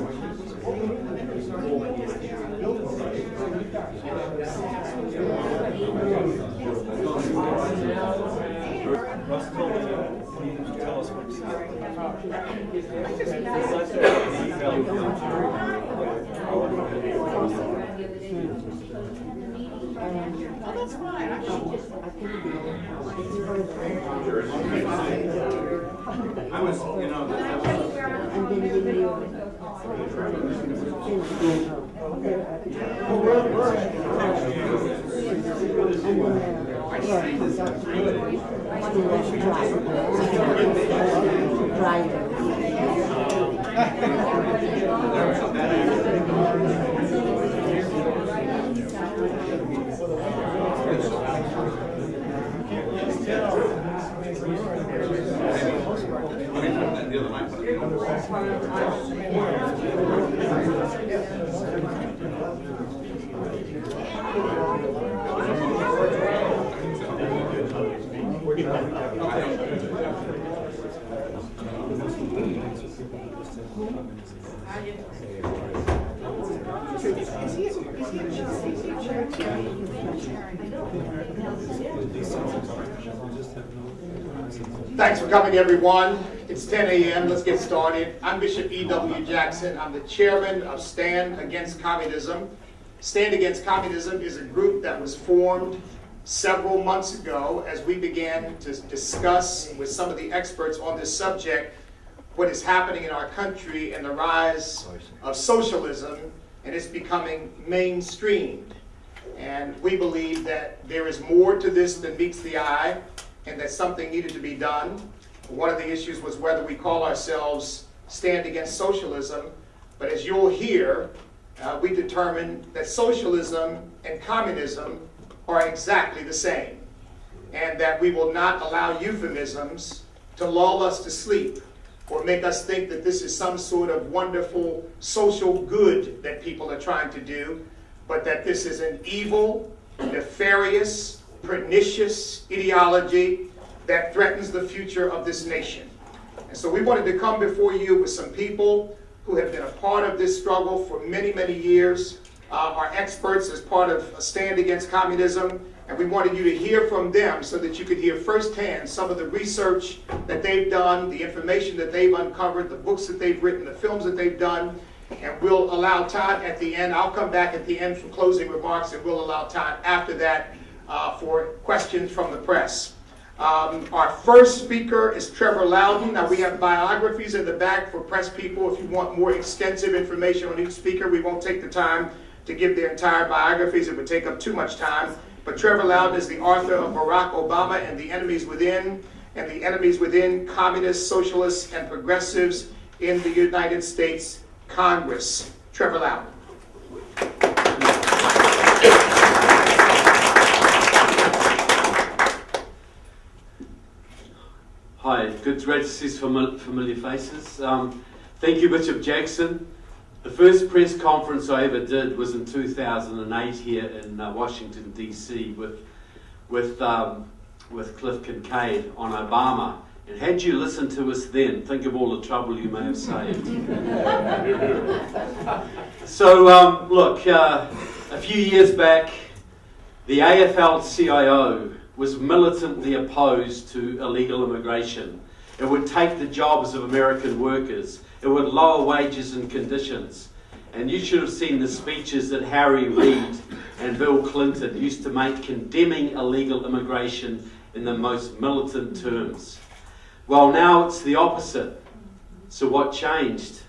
Tell us what that's fine. I was, Thanks for coming, everyone. It's 10 a.m. Let's get started. I'm Bishop E.W. Jackson. I'm the chairman of STAND Against Communism. STAND Against Communism is a group that was formed several months ago as we began to discuss with some of the experts on this subject what is happening in our country and the rise of socialism, and it's becoming mainstreamed. And we believe that there is more to this than meets the eye, and that something needed to be done. One of the issues was whether we call ourselves Stand Against Socialism, but as you'll hear, we determined that socialism and communism are exactly the same, and that we will not allow euphemisms to lull us to sleep or make us think that this is some sort of wonderful social good that people are trying to do, but that this is an evil, nefarious, pernicious ideology that threatens the future of this nation. And so we wanted to come before you with some people who have been a part of this struggle for many, many years, are experts as part of Stand Against Communism, and we wanted you to hear from them so that you could hear firsthand some of the research that they've done, the information that they've uncovered, the books that they've written, the films that they've done, and we'll allow time at the end. I'll come back at the end for closing remarks, and we'll allow time after that for questions from the press. Our first speaker is Trevor Loudon. Now, we have biographies in the back for press people. If you want more extensive information on each speaker, we won't take the time to give their entire biographies. It would take up too much time. But Trevor Loudon is the author of Barack Obama and the Enemies Within, and the Enemies Within, Communists, Socialists, and Progressives in the United States Congress. Trevor Loudon. Hi, good to see some familiar faces. Thank you, Bishop Jackson. The first press conference I ever did was in 2008 here in Washington, D.C. with Cliff Kincaid on Obama. And had you listened to us then, think of all the trouble you may have saved. So, look, a few years back, the AFL-CIO was militantly opposed to illegal immigration. It would take the jobs of American workers. It would lower wages and conditions. And you should have seen the speeches that Harry Reid and Bill Clinton used to make condemning illegal immigration in the most militant terms. Well, now it's the opposite. So what changed?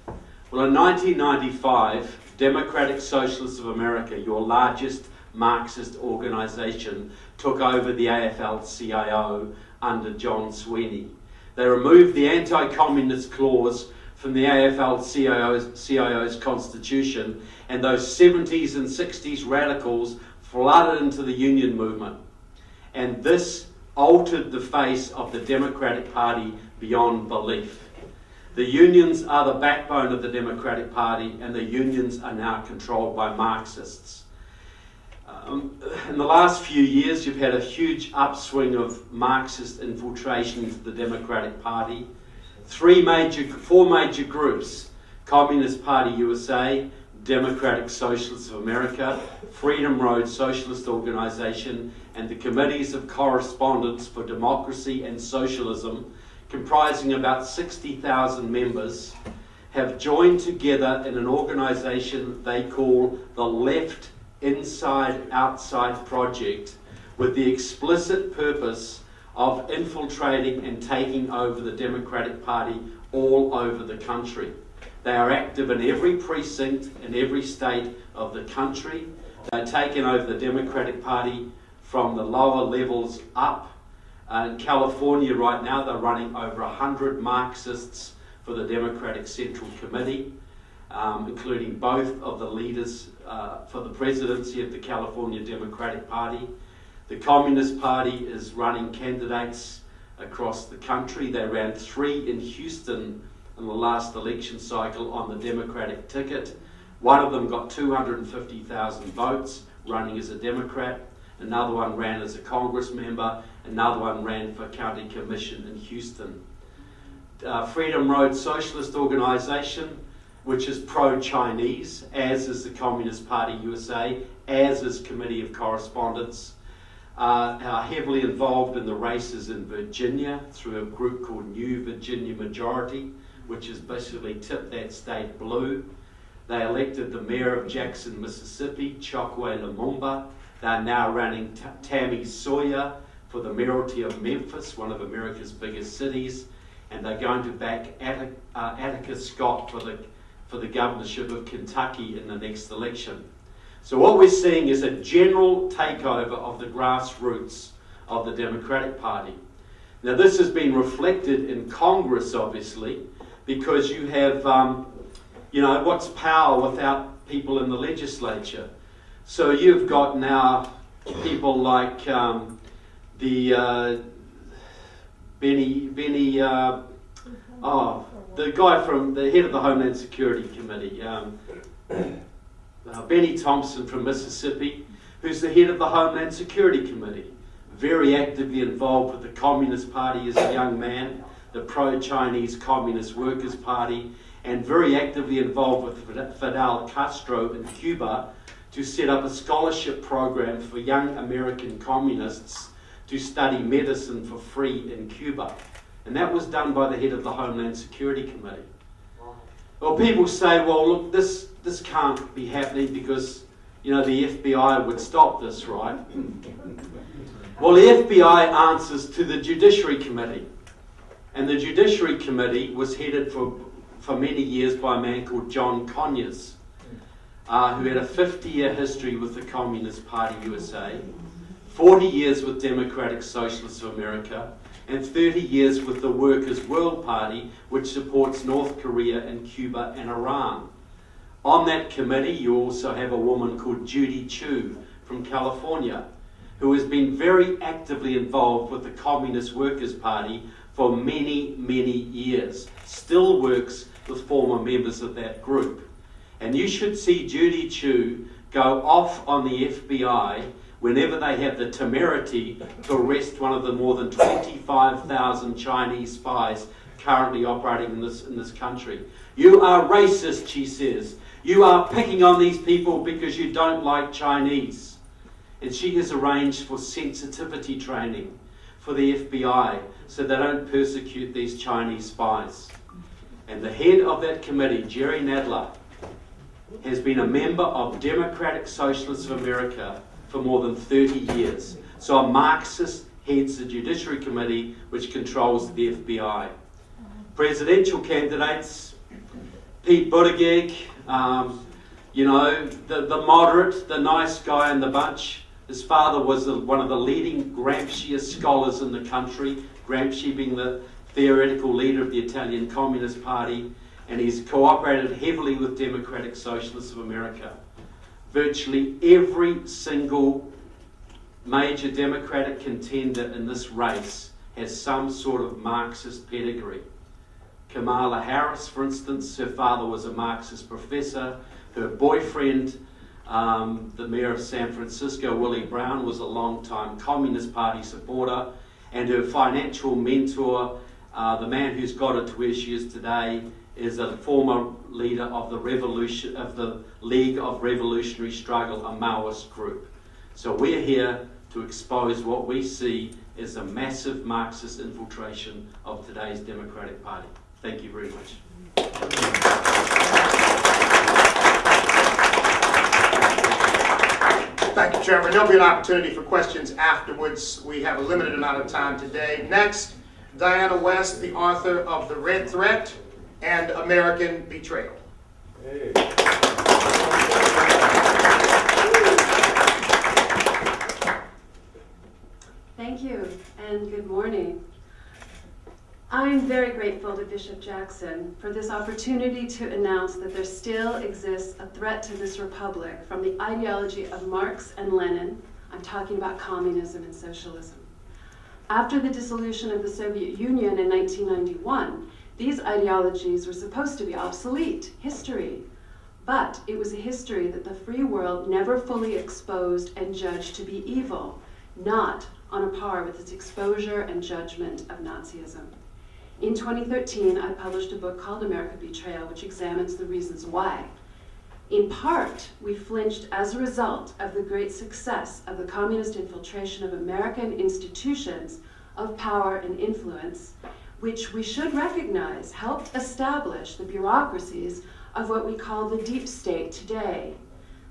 Well, in 1995, Democratic Socialists of America, your largest Marxist organisation, took over the AFL-CIO under John Sweeney. They removed the anti-communist clause from the AFL-CIO's constitution, and those 70s and 60s radicals flooded into the union movement. And this altered the face of the Democratic Party beyond belief. The unions are the backbone of the Democratic Party, and the unions are now controlled by Marxists. In the last few years, you've had a huge upswing of Marxist infiltration into the Democratic Party. Four major groups: Communist Party USA, Democratic Socialists of America, Freedom Road Socialist Organization, and the Committees of Correspondence for Democracy and Socialism, comprising about 60,000 members, have joined together in an organization they call the Left Inside Outside Project, with the explicit purpose of infiltrating and taking over the Democratic Party all over the country. They are active in every precinct in every state of the country. They're taking over the Democratic Party from the lower levels up. In California right now, they're running over 100 Marxists for the Democratic Central Committee, including both of the leaders for the presidency of the California Democratic Party. The Communist Party is running candidates across the country. They ran 3 in Houston in the last election cycle on the Democratic ticket. One of them got 250,000 votes running as a Democrat. Another one ran as a Congress member. Another one ran for county commission in Houston. Freedom Road Socialist Organization, which is pro-Chinese, as is the Communist Party USA, as is Committee of Correspondence, are heavily involved in the races in Virginia through a group called New Virginia Majority, which has basically tipped that state blue. They elected the mayor of Jackson, Mississippi, Chokwe Lumumba. They are now running Tammy Sawyer for the mayoralty of Memphis, one of America's biggest cities, and they're going to back Atticus Scott for the governorship of Kentucky in the next election. So what we're seeing is a general takeover of the grassroots of the Democratic Party. Now this has been reflected in Congress, obviously, because you have, what's power without people in the legislature? So you've got now people like the guy from the head of the Homeland Security Committee, Benny Thompson from Mississippi, who's the head of the Homeland Security Committee, very actively involved with the Communist Party as a young man, the pro-Chinese Communist Workers' Party, and very actively involved with Fidel Castro in Cuba to set up a scholarship program for young American communists to study medicine for free in Cuba. And that was done by the head of the Homeland Security Committee. Well, people say, well, look, this can't be happening because, the FBI would stop this, right? Well, the FBI answers to the Judiciary Committee. And the Judiciary Committee was headed for many years by a man called John Conyers, who had a 50-year history with the Communist Party USA, 40 years with Democratic Socialists of America, and 30 years with the Workers' World Party, which supports North Korea and Cuba and Iran. On that committee, you also have a woman called Judy Chu from California, who has been very actively involved with the Communist Workers' Party for many, many years, still works with former members of that group. And you should see Judy Chu go off on the FBI whenever they have the temerity to arrest one of the more than 25,000 Chinese spies currently operating in this country. You are racist, she says. You are picking on these people because you don't like Chinese. And she has arranged for sensitivity training for the FBI so they don't persecute these Chinese spies. And the head of that committee, Jerry Nadler, has been a member of Democratic Socialists of America for more than 30 years. So a Marxist heads the Judiciary Committee, which controls the FBI. Presidential candidates, Pete Buttigieg, the moderate, the nice guy in the bunch. His father was one of the leading Gramsciist scholars in the country, Gramsci being the theoretical leader of the Italian Communist Party, and he's cooperated heavily with Democratic Socialists of America. Virtually every single major Democratic contender in this race has some sort of Marxist pedigree. Kamala Harris, for instance, her father was a Marxist professor. Her boyfriend, the mayor of San Francisco, Willie Brown, was a long-time Communist Party supporter. And her financial mentor, the man who's got her to where she is today, is a former leader of the League of Revolutionary Struggle, a Maoist group. So we're here to expose what we see as a massive Marxist infiltration of today's Democratic Party. Thank you very much. Thank you, Trevor. There'll be an opportunity for questions afterwards. We have a limited amount of time today. Next, Diana West, the author of The Red Threat and American Betrayal. Hey. Thank you, and good morning. I'm very grateful to Bishop Jackson for this opportunity to announce that there still exists a threat to this republic from the ideology of Marx and Lenin. I'm talking about communism and socialism. After the dissolution of the Soviet Union in 1991, these ideologies were supposed to be obsolete, history. But it was a history that the free world never fully exposed and judged to be evil, not on a par with its exposure and judgment of Nazism. In 2013, I published a book called American Betrayal, which examines the reasons why. In part, we flinched as a result of the great success of the communist infiltration of American institutions of power and influence, which we should recognize helped establish the bureaucracies of what we call the deep state today.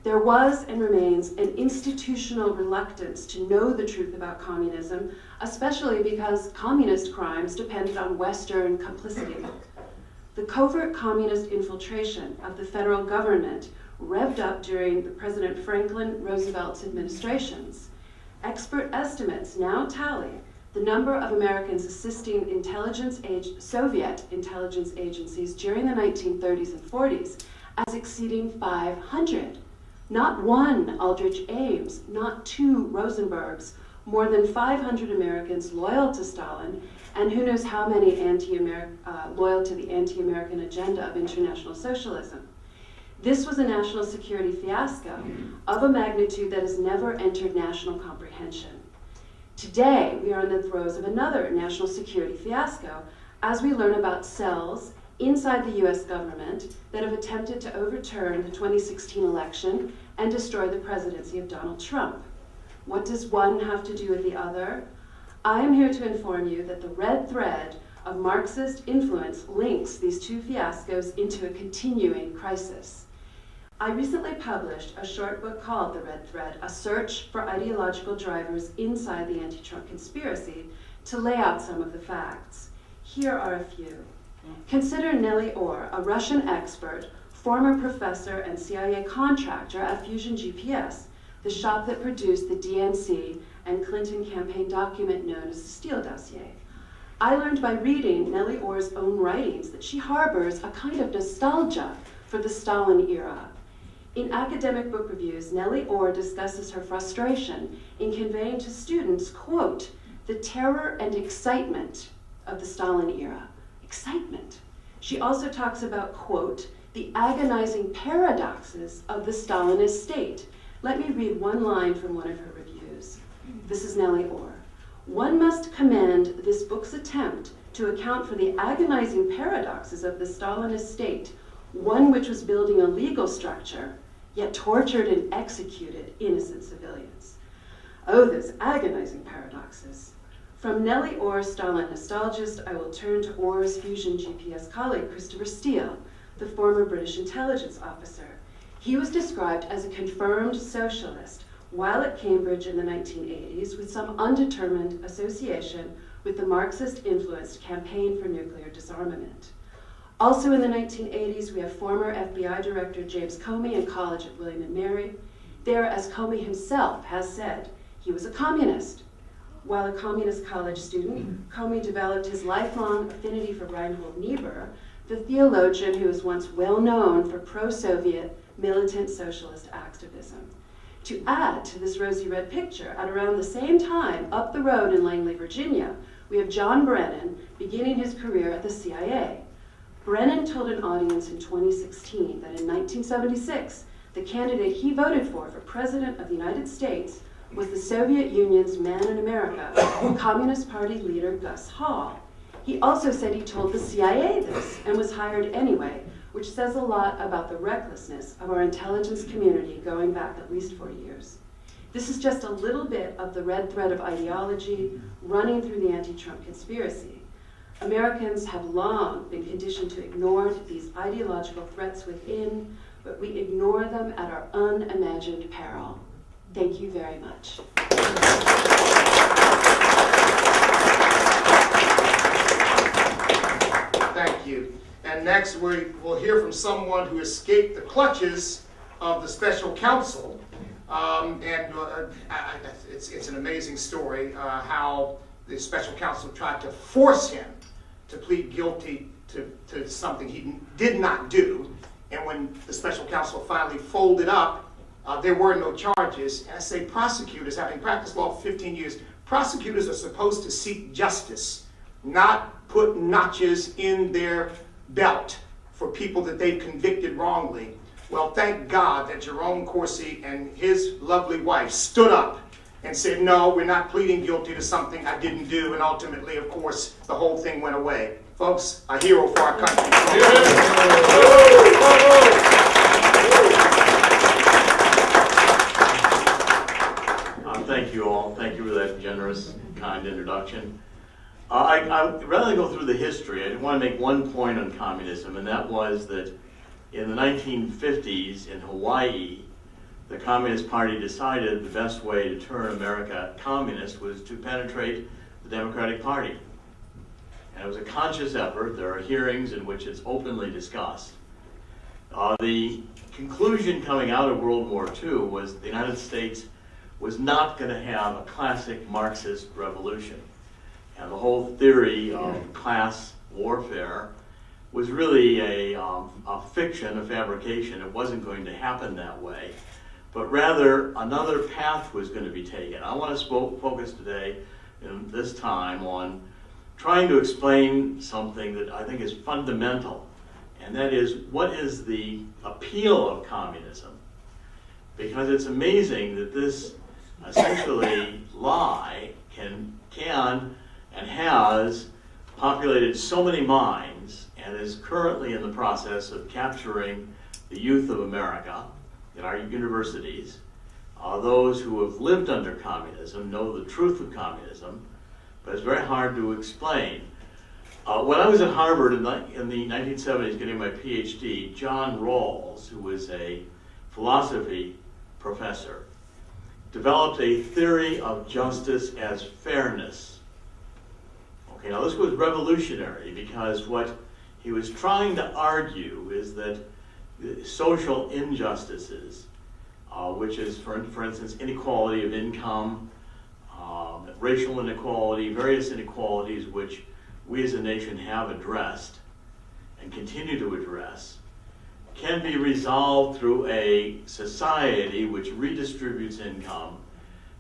There was and remains an institutional reluctance to know the truth about communism, especially because communist crimes depended on Western complicity. The covert communist infiltration of the federal government revved up during the President Franklin Roosevelt's administrations. Expert estimates now tally the number of Americans assisting Soviet intelligence agencies during the 1930s and 40s as exceeding 500. Not one Aldrich Ames, not two Rosenbergs, more than 500 Americans loyal to Stalin, and who knows how many loyal to the anti-American agenda of international socialism. This was a national security fiasco of a magnitude that has never entered national comprehension. Today, we are in the throes of another national security fiasco as we learn about cells inside the U.S. government that have attempted to overturn the 2016 election and destroy the presidency of Donald Trump. What does one have to do with the other? I am here to inform you that the red thread of Marxist influence links these two fiascos into a continuing crisis. I recently published a short book called The Red Thread, A Search for Ideological Drivers Inside the Anti-Trump Conspiracy, to lay out some of the facts. Here are a few. Consider Nellie Orr, a Russian expert, former professor and CIA contractor at Fusion GPS, the shop that produced the DNC and Clinton campaign document known as the Steele dossier. I learned by reading Nellie Orr's own writings that she harbors a kind of nostalgia for the Stalin era. In academic book reviews, Nellie Orr discusses her frustration in conveying to students, quote, the terror and excitement of the Stalin era. Excitement. She also talks about, quote, the agonizing paradoxes of the Stalinist state. Let me read one line from one of her reviews. This is Nellie Orr. One must commend this book's attempt to account for the agonizing paradoxes of the Stalinist state, one which was building a legal structure, yet tortured and executed innocent civilians. Oh, those agonizing paradoxes. From Nellie Orr, Stalin nostalgist, I will turn to Orr's Fusion GPS colleague, Christopher Steele, the former British intelligence officer. He was described as a confirmed socialist while at Cambridge in the 1980s with some undetermined association with the Marxist-influenced Campaign for Nuclear Disarmament. Also in the 1980s, we have former FBI Director James Comey in college at William & Mary. There, as Comey himself has said, he was a communist. While a communist college student, Comey developed his lifelong affinity for Reinhold Niebuhr, the theologian who was once well known for pro-Soviet militant socialist activism. To add to this rosy red picture, at around the same time, up the road in Langley, Virginia, we have John Brennan beginning his career at the CIA. Brennan told an audience in 2016 that in 1976, the candidate he voted for President of the United States was the Soviet Union's man in America, Communist Party leader Gus Hall. He also said he told the CIA this and was hired anyway, which says a lot about the recklessness of our intelligence community going back at least 40 years. This is just a little bit of the red thread of ideology running through the anti-Trump conspiracy. Americans have long been conditioned to ignore these ideological threats within, but we ignore them at our unimagined peril. Thank you very much. Thank you. And next we'll hear from someone who escaped the clutches of the special counsel. It's an amazing story how the special counsel tried to force him to plead guilty to something he did not do. And when the special counsel finally folded up, there were no charges. And I say prosecutors, having practiced law for 15 years, prosecutors are supposed to seek justice, not put notches in their belt for people that they've convicted wrongly. Well, thank God that Jerome Corsi and his lovely wife stood up and said, no, we're not pleading guilty to something I didn't do. And ultimately, of course, the whole thing went away. Folks, a hero for our country. Thank you all. Thank you for that generous, kind introduction. Rather than go through the history, I want to make one point on communism, and that was that in the 1950s in Hawaii, the Communist Party decided the best way to turn America communist was to penetrate the Democratic Party. And it was a conscious effort. There are hearings in which it's openly discussed. The conclusion coming out of World War II was the United States was not going to have a classic Marxist revolution. And the whole theory of class warfare was really a fiction, a fabrication. It wasn't going to happen that way. But rather, another path was going to be taken. I want to focus today, in this time, on trying to explain something that I think is fundamental, and that is, what is the appeal of communism? Because it's amazing that this essentially lie can and has populated so many minds and is currently in the process of capturing the youth of America in our universities. Those who have lived under communism know the truth of communism, but it's very hard to explain. When I was at Harvard in the 1970s getting my PhD, John Rawls, who was a philosophy professor, developed a theory of justice as fairness. Okay, now this was revolutionary because what he was trying to argue is that social injustices, which is, for instance, inequality of income, racial inequality, various inequalities which we as a nation have addressed and continue to address, can be resolved through a society which redistributes income,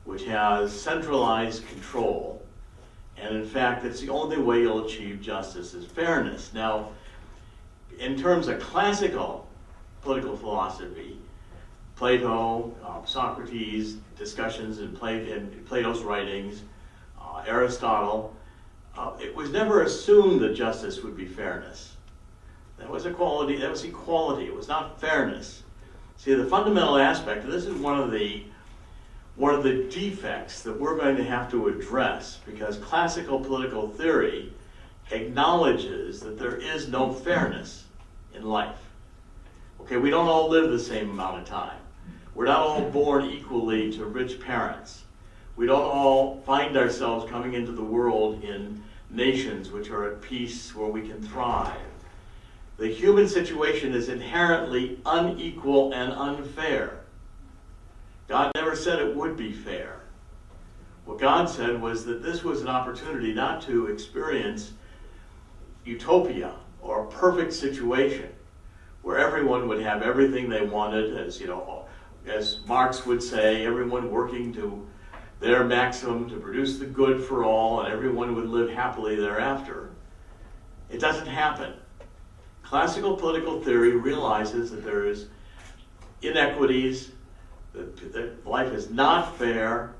which has centralized control, and in fact, it's the only way you'll achieve justice is fairness. Now, in terms of classical political philosophy, Plato, Socrates, discussions in Plato's writings, Aristotle, it was never assumed that justice would be fairness. That was equality. It was not fairness. See, the fundamental aspect, and this is one of the defects that we're going to have to address, because classical political theory acknowledges that there is no fairness in life. Okay, we don't all live the same amount of time. We're not all born equally to rich parents. We don't all find ourselves coming into the world in nations which are at peace, where we can thrive. The human situation is inherently unequal and unfair. God never said it would be fair. What God said was that this was an opportunity not to experience utopia or a perfect situation where everyone would have everything they wanted, as Marx would say, everyone working to their maximum to produce the good for all, and everyone would live happily thereafter. It doesn't happen. Classical political theory realizes that there is inequities, that life is not fair,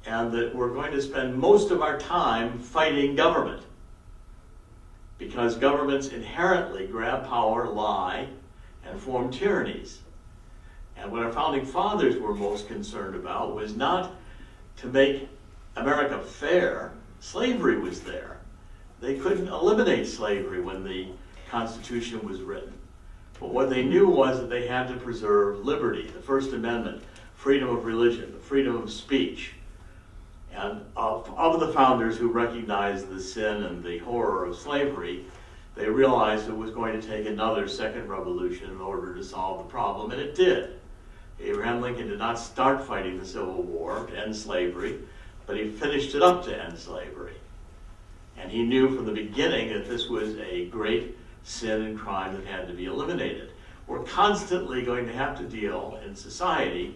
and that we're going to spend most of our time fighting government. because governments inherently grab power, lie, and form tyrannies. And what our founding fathers were most concerned about was not to make America fair. Slavery was there. They couldn't eliminate slavery when the Constitution was written. But what they knew was that they had to preserve liberty, the First Amendment, freedom of religion, freedom of speech. And of the founders who recognized the sin and the horror of slavery, they realized it was going to take another second revolution in order to solve the problem, and it did. Abraham Lincoln did not start fighting the Civil War to end slavery, but he finished it up to end slavery. And he knew from the beginning that this was a great sin and crime that had to be eliminated. We're constantly going to have to deal in society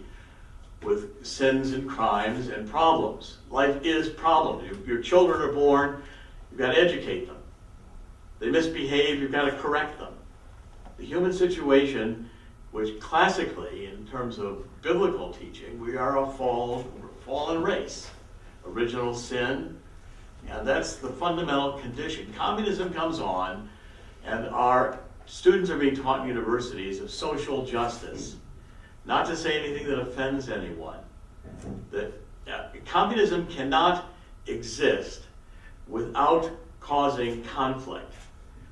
with sins and crimes and problems. Life is problems. Your children are born, you've got to educate them. They misbehave, you've got to correct them. The human situation, which classically, in terms of biblical teaching, we are a fallen race. Original sin, and that's the fundamental condition. Communism comes on, and our students are being taught in universities of social justice. Not to say anything that offends anyone. That communism cannot exist without causing conflict.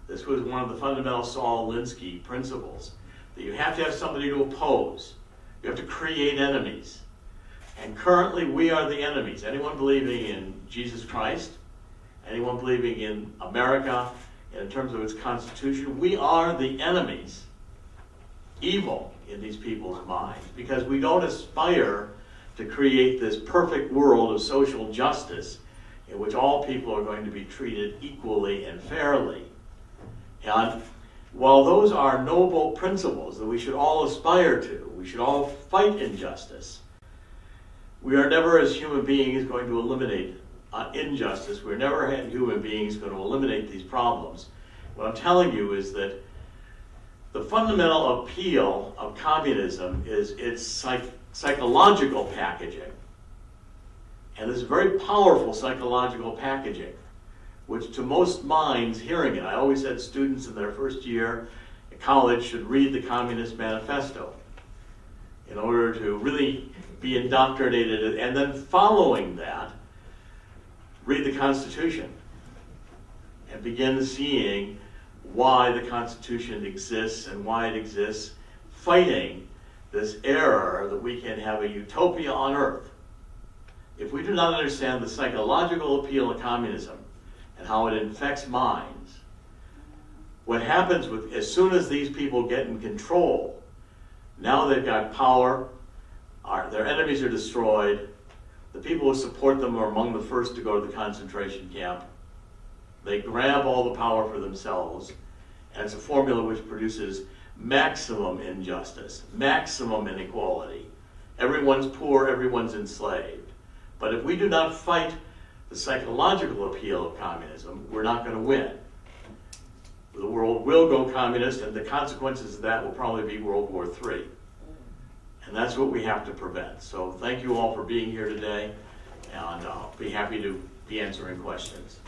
This was one of the fundamental Saul Alinsky principles, that you have to have somebody to oppose. You have to create enemies. And currently we are the enemies. Anyone believing in Jesus Christ, anyone believing in America, in terms of its constitution, we are the enemies. Evil in these people's minds, because we don't aspire to create this perfect world of social justice in which all people are going to be treated equally and fairly. And while those are noble principles that we should all aspire to, we should all fight injustice, we are never as human beings going to eliminate injustice. We're never as human beings going to eliminate these problems. What I'm telling you is that the fundamental appeal of communism is its psychological packaging. And this very powerful psychological packaging, which to most minds hearing it, I always said students in their first year at college should read the Communist Manifesto in order to really be indoctrinated, and then following that, read the Constitution and begin seeing why the Constitution exists and why it exists, fighting this error that we can have a utopia on earth. If we do not understand the psychological appeal of communism and how it infects minds, what happens as soon as these people get in control, now they've got power, their enemies are destroyed, the people who support them are among the first to go to the concentration camp. They grab all the power for themselves, and it's a formula which produces maximum injustice, maximum inequality. Everyone's poor, everyone's enslaved. But if we do not fight the psychological appeal of communism, we're not going to win. The world will go communist, and the consequences of that will probably be World War III. And that's what we have to prevent. So thank you all for being here today, and I'll be happy to be answering questions.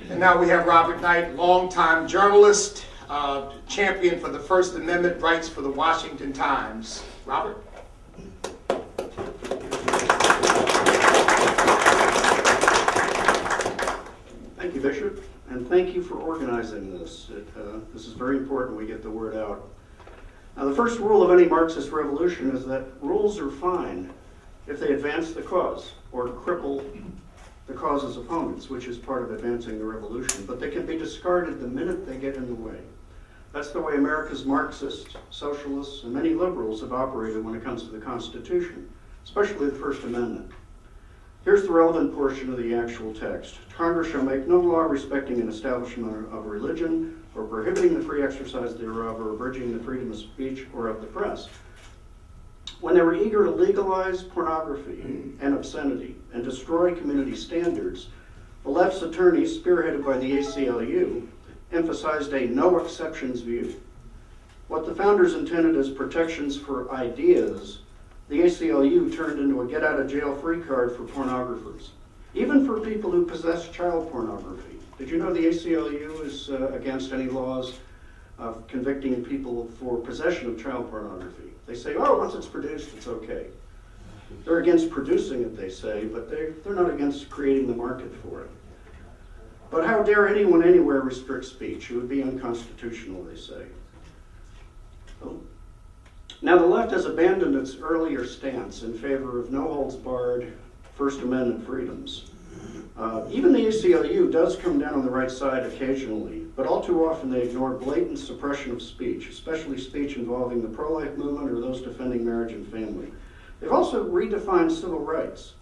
And now we have Robert Knight, longtime journalist, champion for the First Amendment rights for the Washington Times. Robert? Thank you, Bishop, and thank you for organizing this. This is very important we get the word out. Now, the first rule of any Marxist revolution is that rules are fine if they advance the cause or cripple the cause's opponents, which is part of advancing the revolution, but they can be discarded the minute they get in the way. That's the way America's Marxists, Socialists, and many liberals have operated when it comes to the Constitution, especially the First Amendment. Here's the relevant portion of the actual text. Congress shall make no law respecting an establishment of religion or prohibiting the free exercise thereof or abridging the freedom of speech or of the press. When they were eager to legalize pornography and obscenity and destroy community standards, the left's attorneys, spearheaded by the ACLU, emphasized a no exceptions view. What the founders intended as protections for ideas the ACLU turned into a get-out-of-jail-free card for pornographers, even for people who possess child pornography. Did you know the ACLU is against any laws of convicting people for possession of child pornography? They say, oh, once it's produced, it's okay. They're against producing it, they say, but they're not against creating the market for it. But how dare anyone anywhere restrict speech? It would be unconstitutional, they say. Oh. Now, the left has abandoned its earlier stance in favor of no-holds-barred First Amendment freedoms. Even the ACLU does come down on the right side occasionally, but all too often they ignore blatant suppression of speech, especially speech involving the pro-life movement or those defending marriage and family. They've also redefined civil rights.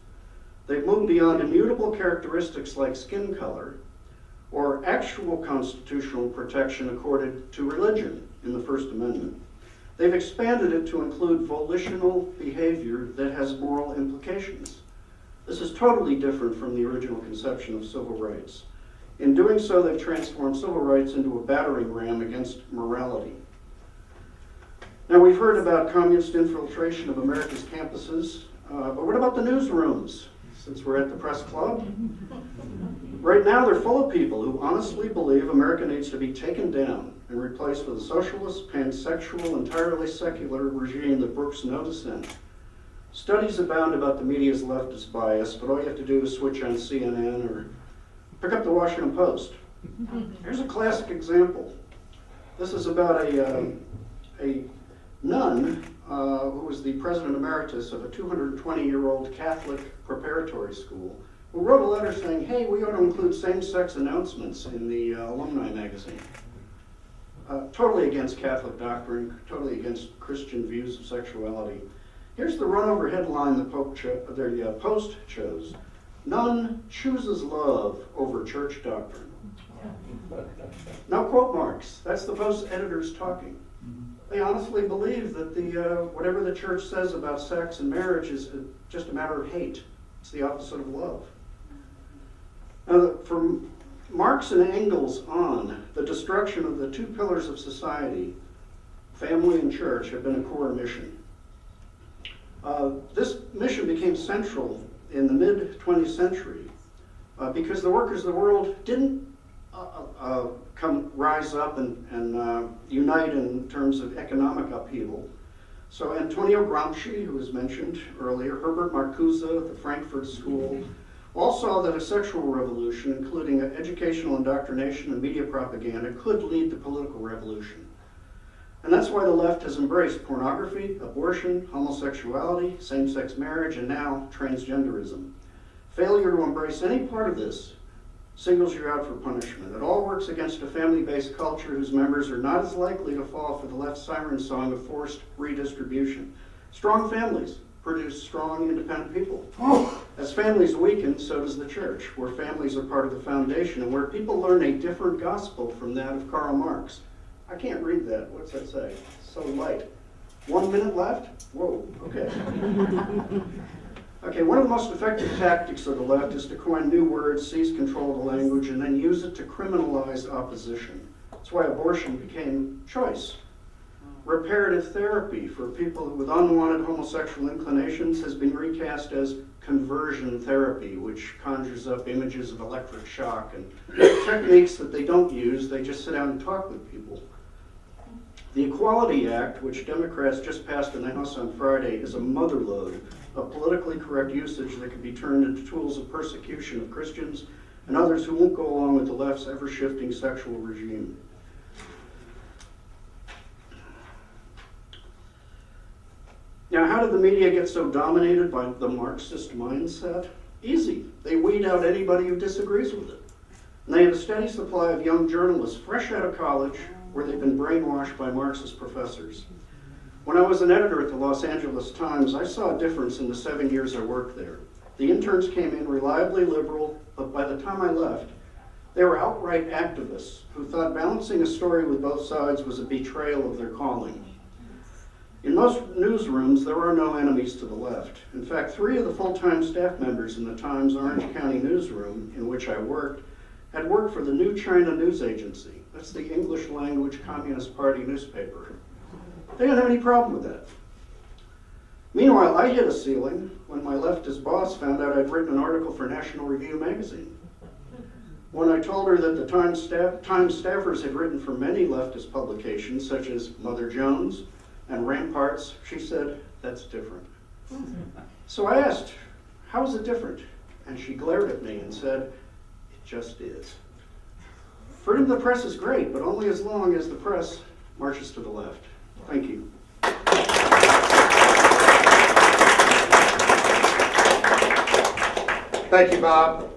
They've moved beyond immutable characteristics like skin color or actual constitutional protection accorded to religion in the First Amendment. They've expanded it to include volitional behavior that has moral implications. This is totally different from the original conception of civil rights. In doing so, they've transformed civil rights into a battering ram against morality. Now, we've heard about communist infiltration of America's campuses, but what about the newsrooms, since we're at the press club? Right now, they're full of people who honestly believe America needs to be taken down and replaced with a socialist, pansexual, entirely secular regime that brooks no dissent. Studies abound about the media's leftist bias, but all you have to do is switch on CNN or pick up the Washington Post. Here's a classic example. This is about a nun who was the president emeritus of a 220-year-old Catholic preparatory school, who wrote a letter saying, hey, we ought to include same-sex announcements in the alumni magazine. Totally against Catholic doctrine, totally against Christian views of sexuality. Here's the run-over headline the Post chose. Nun chooses love over church doctrine. Now quote Marx. That's the Post editors talking. They honestly believe that whatever the church says about sex and marriage is just a matter of hate. It's the opposite of love. Now, from Marx and Engels on, the destruction of the two pillars of society, family and church, have been a core mission. This mission became central in the mid-20th century because the workers of the world didn't rise up and unite in terms of economic upheaval. So Antonio Gramsci, who was mentioned earlier, Herbert Marcuse at the Frankfurt School, all saw that a sexual revolution, including educational indoctrination and media propaganda, could lead to political revolution. And that's why the left has embraced pornography, abortion, homosexuality, same-sex marriage, and now transgenderism. Failure to embrace any part of this singles you out for punishment. It all works against a family-based culture whose members are not as likely to fall for the left siren song of forced redistribution. Strong families produce strong, independent people. As families weaken, so does the church, where families are part of the foundation and where people learn a different gospel from that of Karl Marx. I can't read that. What's that say? It's so light. 1 minute left? Whoa, okay. Okay, one of the most effective tactics of the left is to coin new words, seize control of the language, and then use it to criminalize opposition. That's why abortion became choice. Reparative therapy for people with unwanted homosexual inclinations has been recast as conversion therapy, which conjures up images of electric shock and techniques that they don't use. They just sit down and talk with people. The Equality Act, which Democrats just passed in the House on Friday, is a motherlode of politically correct usage that can be turned into tools of persecution of Christians and others who won't go along with the left's ever-shifting sexual regime. Now, how did the media get so dominated by the Marxist mindset? Easy. They weed out anybody who disagrees with it. And they have a steady supply of young journalists fresh out of college where they've been brainwashed by Marxist professors. When I was an editor at the Los Angeles Times, I saw a difference in the 7 years I worked there. The interns came in reliably liberal, but by the time I left, they were outright activists who thought balancing a story with both sides was a betrayal of their calling. In most newsrooms, there are no enemies to the left. In fact, 3 of the full-time staff members in the Times Orange County newsroom, in which I worked, had worked for the New China News Agency. That's the English-language Communist Party newspaper. They didn't have any problem with that. Meanwhile, I hit a ceiling when my leftist boss found out I'd written an article for National Review magazine. When I told her that the Times staffers had written for many leftist publications, such as Mother Jones and Ramparts, she said, "That's different." So I asked, "How is it different?" And she glared at me and said, "It just is." Freedom of the press is great, but only as long as the press marches to the left. Thank you. Thank you, Bob.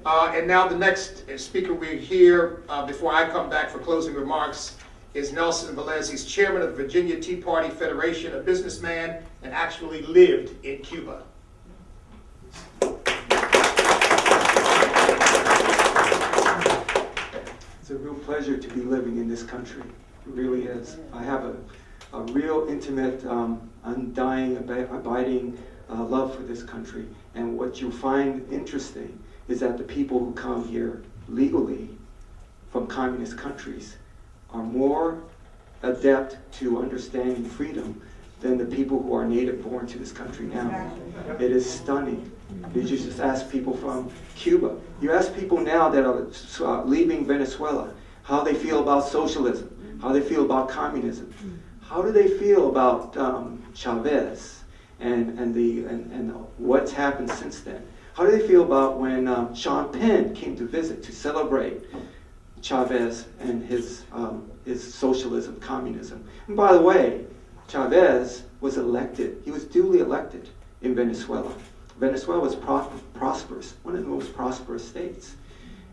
And now the next speaker we hear, before I come back for closing remarks, is Nelson Velez. He's chairman of the Virginia Tea Party Federation, a businessman, and actually lived in Cuba. It's a real pleasure to be living in this country. It really is. I have a real intimate, undying, abiding love for this country. And what you find interesting is that the people who come here legally from communist countries are more adept to understanding freedom than the people who are native born to this country now. It is stunning. You just ask people from Cuba. You ask people now that are leaving Venezuela how they feel about socialism, how they feel about communism. How do they feel about Chavez and what's happened since then? How do they feel about when Sean Penn came to visit to celebrate Chavez and his socialism, communism? And by the way, Chavez was elected. He was duly elected in Venezuela. Venezuela was prosperous, one of the most prosperous states.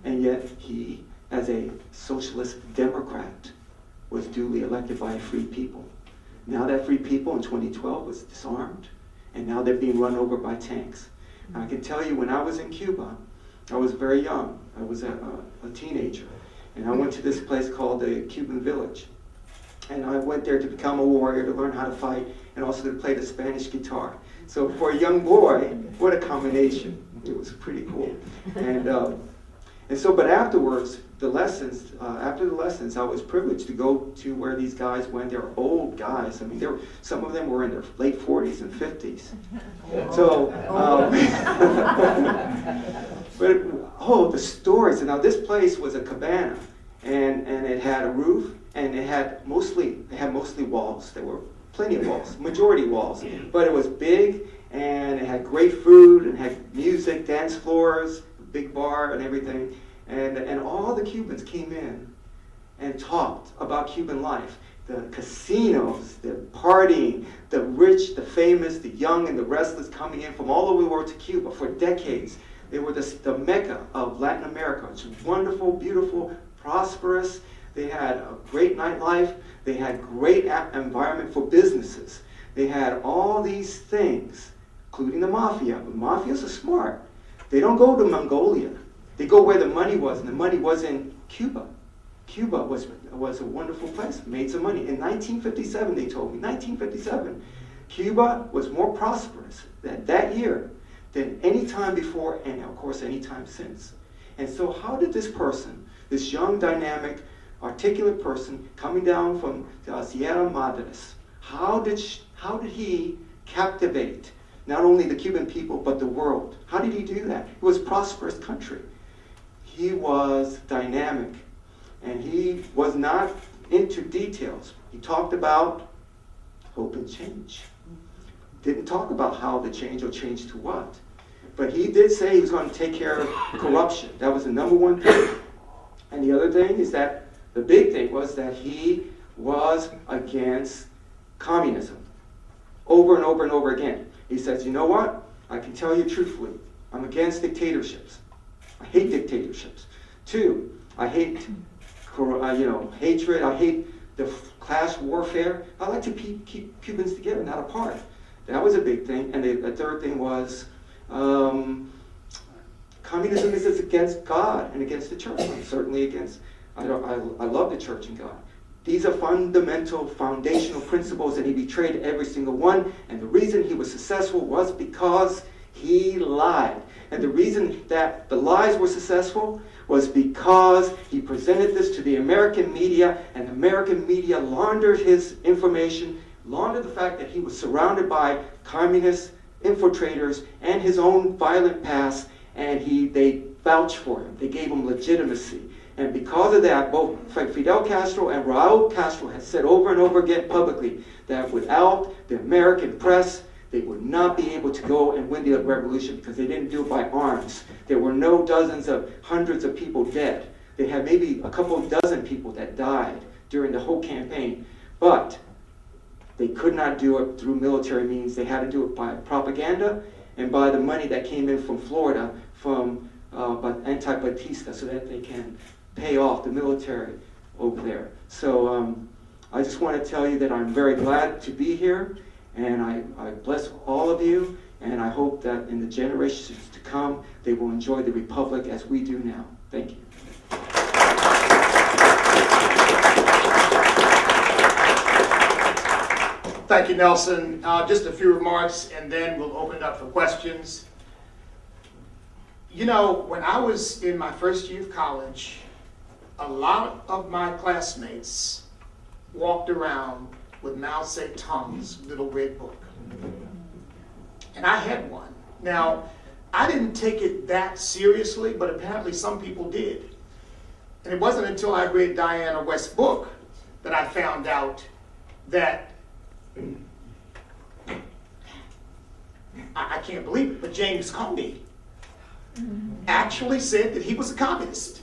And yet he, as a socialist Democrat, was duly elected by a free people. Now that free people in 2012 was disarmed, and now they're being run over by tanks. And I can tell you, when I was in Cuba, I was very young. I was a teenager. And I went to this place called the Cuban Village. And I went there to become a warrior, to learn how to fight, and also to play the Spanish guitar. So for a young boy, what a combination. It was pretty cool. But afterwards, after the lessons, I was privileged to go to where these guys went. They're old guys. I mean, some of them were in their late 40s and 50s. So, the stories. And now this place was a cabana, and it had a roof, and it had mostly walls. There were plenty of walls, majority walls, but it was big, and it had great food, and had music, dance floors, big bar, and everything. And all the Cubans came in and talked about Cuban life. The casinos, the partying, the rich, the famous, the young, and the restless coming in from all over the world to Cuba for decades. They were the mecca of Latin America. It's wonderful, beautiful, prosperous. They had a great nightlife. They had great environment for businesses. They had all these things, including the mafia. But mafias are smart. They don't go to Mongolia. They go where the money was, and the money was in Cuba. Cuba was a wonderful place, made some money. In 1957, they told me, 1957, Cuba was more prosperous that year than any time before, and of course any time since. And so how did this person, this young, dynamic, articulate person coming down from Sierra Madres, how did he captivate not only the Cuban people, but the world? How did he do that? It was a prosperous country. He was dynamic, and he was not into details. He talked about hope and change. Didn't talk about how to change or change to what. But he did say he was going to take care of corruption. That was the number one thing. And the other thing is that the big thing was that he was against communism. Over and over and over again. He says, you know what? I can tell you truthfully, I'm against dictatorships. I hate dictatorships. 2, I hate hatred. I hate the class warfare. I like to keep Cubans together, not apart. That was a big thing. And the third thing was communism is against God and against the church. I'm certainly against. I love the church and God. These are fundamental, foundational principles, and he betrayed every single one. And the reason he was successful was because he lied. And the reason that the lies were successful was because he presented this to the American media, and the American media laundered his information, launder the fact that he was surrounded by communist infiltrators and his own violent past, and they vouched for him. They gave him legitimacy. And because of that, both Fidel Castro and Raul Castro had said over and over again publicly that without the American press, they would not be able to go and win the revolution because they didn't do it by arms. There were no dozens of hundreds of people dead. They had maybe a couple dozen people that died during the whole campaign. But they could not do it through military means. They had to do it by propaganda and by the money that came in from Florida from anti-Batista so that they can pay off the military over there. So I just want to tell you that I'm very glad to be here, and I bless all of you, and I hope that in the generations to come, they will enjoy the Republic as we do now. Thank you. Thank you, Nelson. Just a few remarks, and then we'll open it up for questions. You know, when I was in my first year of college, a lot of my classmates walked around with Mao Zedong's little red book. And I had one. Now, I didn't take it that seriously, but apparently some people did. And it wasn't until I read Diana West's book that I found out that I can't believe it, but James Comey actually said that he was a communist.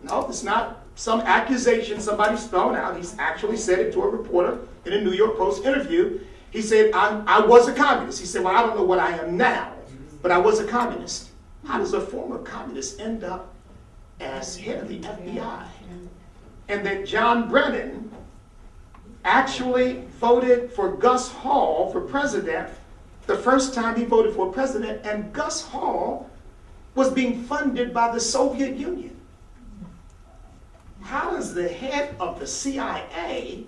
No, it's not some accusation somebody's thrown out. He's actually said it to a reporter in a New York Post interview. He said, I was a communist. He said, well, I don't know what I am now, but I was a communist. How does a former communist end up as head of the FBI? And that John Brennan actually voted for Gus Hall for president the first time he voted for president, and Gus Hall was being funded by the Soviet Union. How does the head of the CIA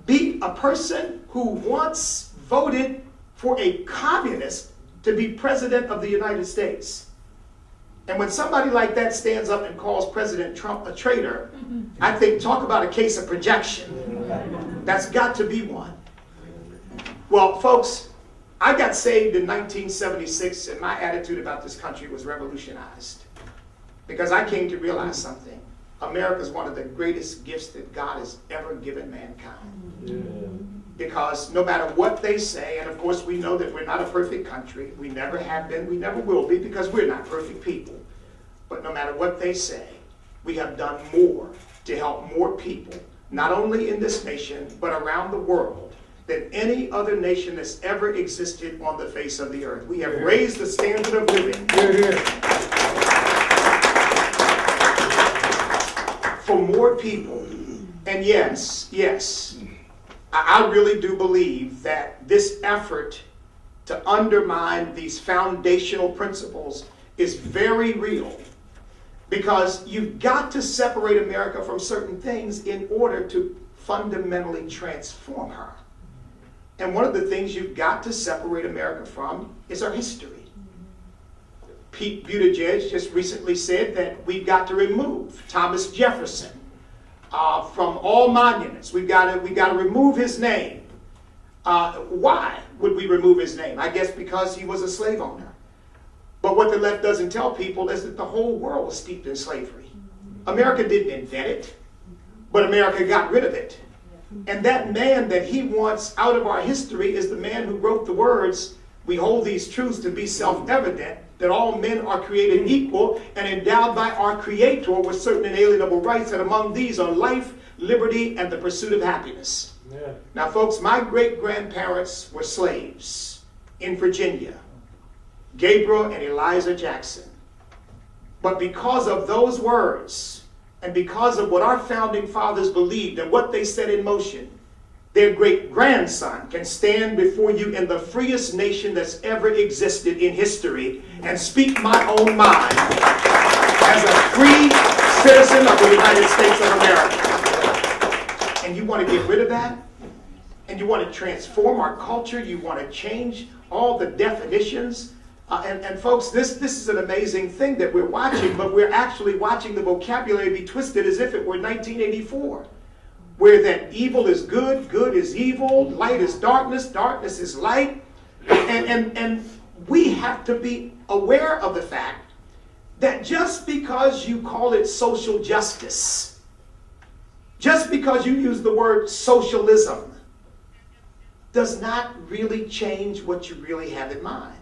beat a person who once voted for a communist to be president of the United States? And when somebody like that stands up and calls President Trump a traitor, I think, talk about a case of projection. That's got to be one. Well, folks, I got saved in 1976, and my attitude about this country was revolutionized. Because I came to realize something. America is one of the greatest gifts that God has ever given mankind. Yeah. Because no matter what they say, and of course we know that we're not a perfect country, we never have been, we never will be, because we're not perfect people. But no matter what they say, we have done more to help more people, not only in this nation, but around the world, than any other nation that's ever existed on the face of the earth. We have raised the standard of living for more people. And yes, I really do believe that this effort to undermine these foundational principles is very real, because you've got to separate America from certain things in order to fundamentally transform her. And one of the things you've got to separate America from is our history. Pete Buttigieg just recently said that we've got to remove Thomas Jefferson from all monuments. We've got to remove his name. Why would we remove his name? I guess because he was a slave owner. But what the left doesn't tell people is that the whole world was steeped in slavery. America didn't invent it, but America got rid of it. And that man that he wants out of our history is the man who wrote the words, "We hold these truths to be self-evident, that all men are created equal and endowed by our Creator with certain inalienable rights, and among these are life, liberty, and the pursuit of happiness." Yeah. Now, folks, my great-grandparents were slaves in Virginia, Gabriel and Eliza Jackson. But because of those words, and because of what our founding fathers believed and what they set in motion, their great-grandson can stand before you in the freest nation that's ever existed in history and speak my own mind as a free citizen of the United States of America. And you want to get rid of that? And you want to transform our culture? You want to change all the definitions? And folks, this is an amazing thing that we're watching, but we're actually watching the vocabulary be twisted as if it were 1984. where that evil is good, good is evil, light is darkness, darkness is light. And we have to be aware of the fact that just because you call it social justice, just because you use the word socialism, does not really change what you really have in mind.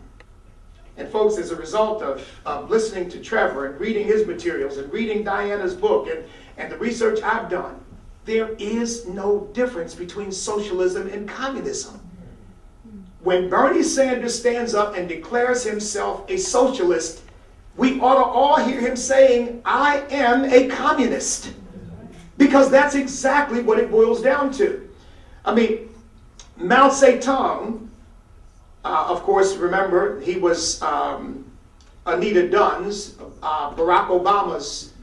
And folks, as a result of listening to Trevor and reading his materials and reading Diana's book and the research I've done, there is no difference between socialism and communism. When Bernie Sanders stands up and declares himself a socialist, we ought to all hear him saying, I am a communist. Because that's exactly what it boils down to. I mean, Mao Zedong, of course, remember, he was Anita Dunn's, Barack Obama's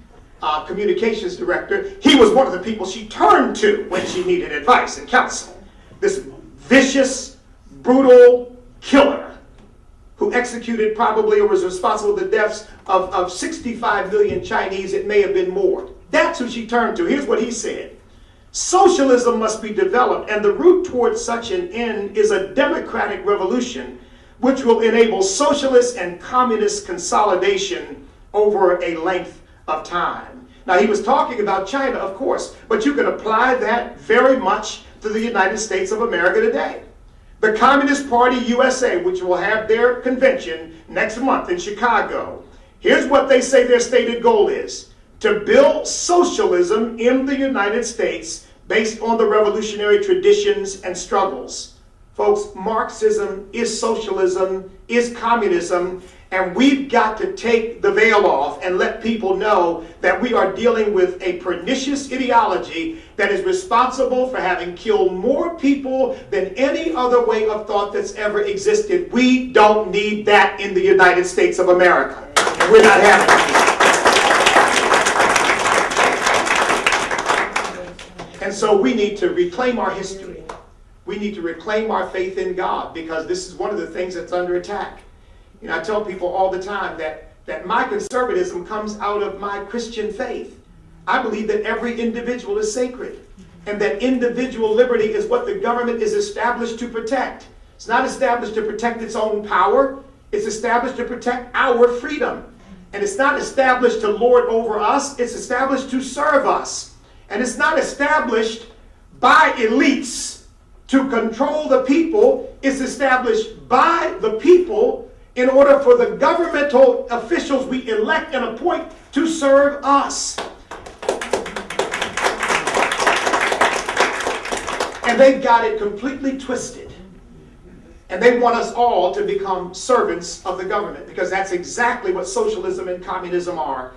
communications director. He was one of the people she turned to when she needed advice and counsel. This vicious, brutal killer who executed probably or was responsible for the deaths of 65 million Chinese. It may have been more. That's who she turned to. Here's what he said. Socialism must be developed, and the route towards such an end is a democratic revolution which will enable socialist and communist consolidation over a length of time. Now, he was talking about China, of course, but you can apply that very much to the United States of America today. The Communist Party USA, which will have their convention next month in Chicago, here's what they say their stated goal is: to build socialism in the United States based on the revolutionary traditions and struggles. Folks, Marxism is socialism, is communism, and we've got to take the veil off and let people know that we are dealing with a pernicious ideology that is responsible for having killed more people than any other way of thought that's ever existed. We don't need that in the United States of America. And we're not having it. And so we need to reclaim our history. We need to reclaim our faith in God, because this is one of the things that's under attack. You know, I tell people all the time that my conservatism comes out of my Christian faith. I believe that every individual is sacred, and that individual liberty is what the government is established to protect. It's not established to protect its own power. It's established to protect our freedom. And it's not established to lord over us. It's established to serve us. And it's not established by elites to control the people. It's established by the people in order for the governmental officials we elect and appoint to serve us. And they've got it completely twisted. And they want us all to become servants of the government, because that's exactly what socialism and communism are.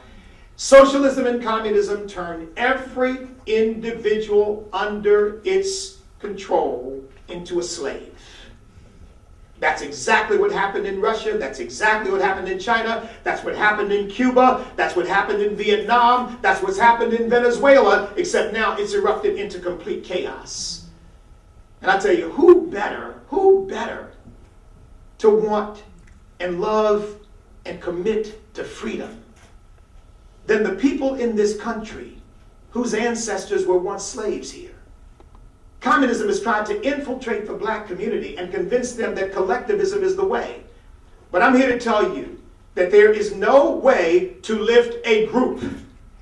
Socialism and communism turn every individual under its control into a slave. That's exactly what happened in Russia. That's exactly what happened in China. That's what happened in Cuba. That's what happened in Vietnam. That's what's happened in Venezuela, except now it's erupted into complete chaos. And I tell you, who better to want and love and commit to freedom than the people in this country whose ancestors were once slaves here? Communism is trying to infiltrate the black community and convince them that collectivism is the way. But I'm here to tell you that there is no way to lift a group.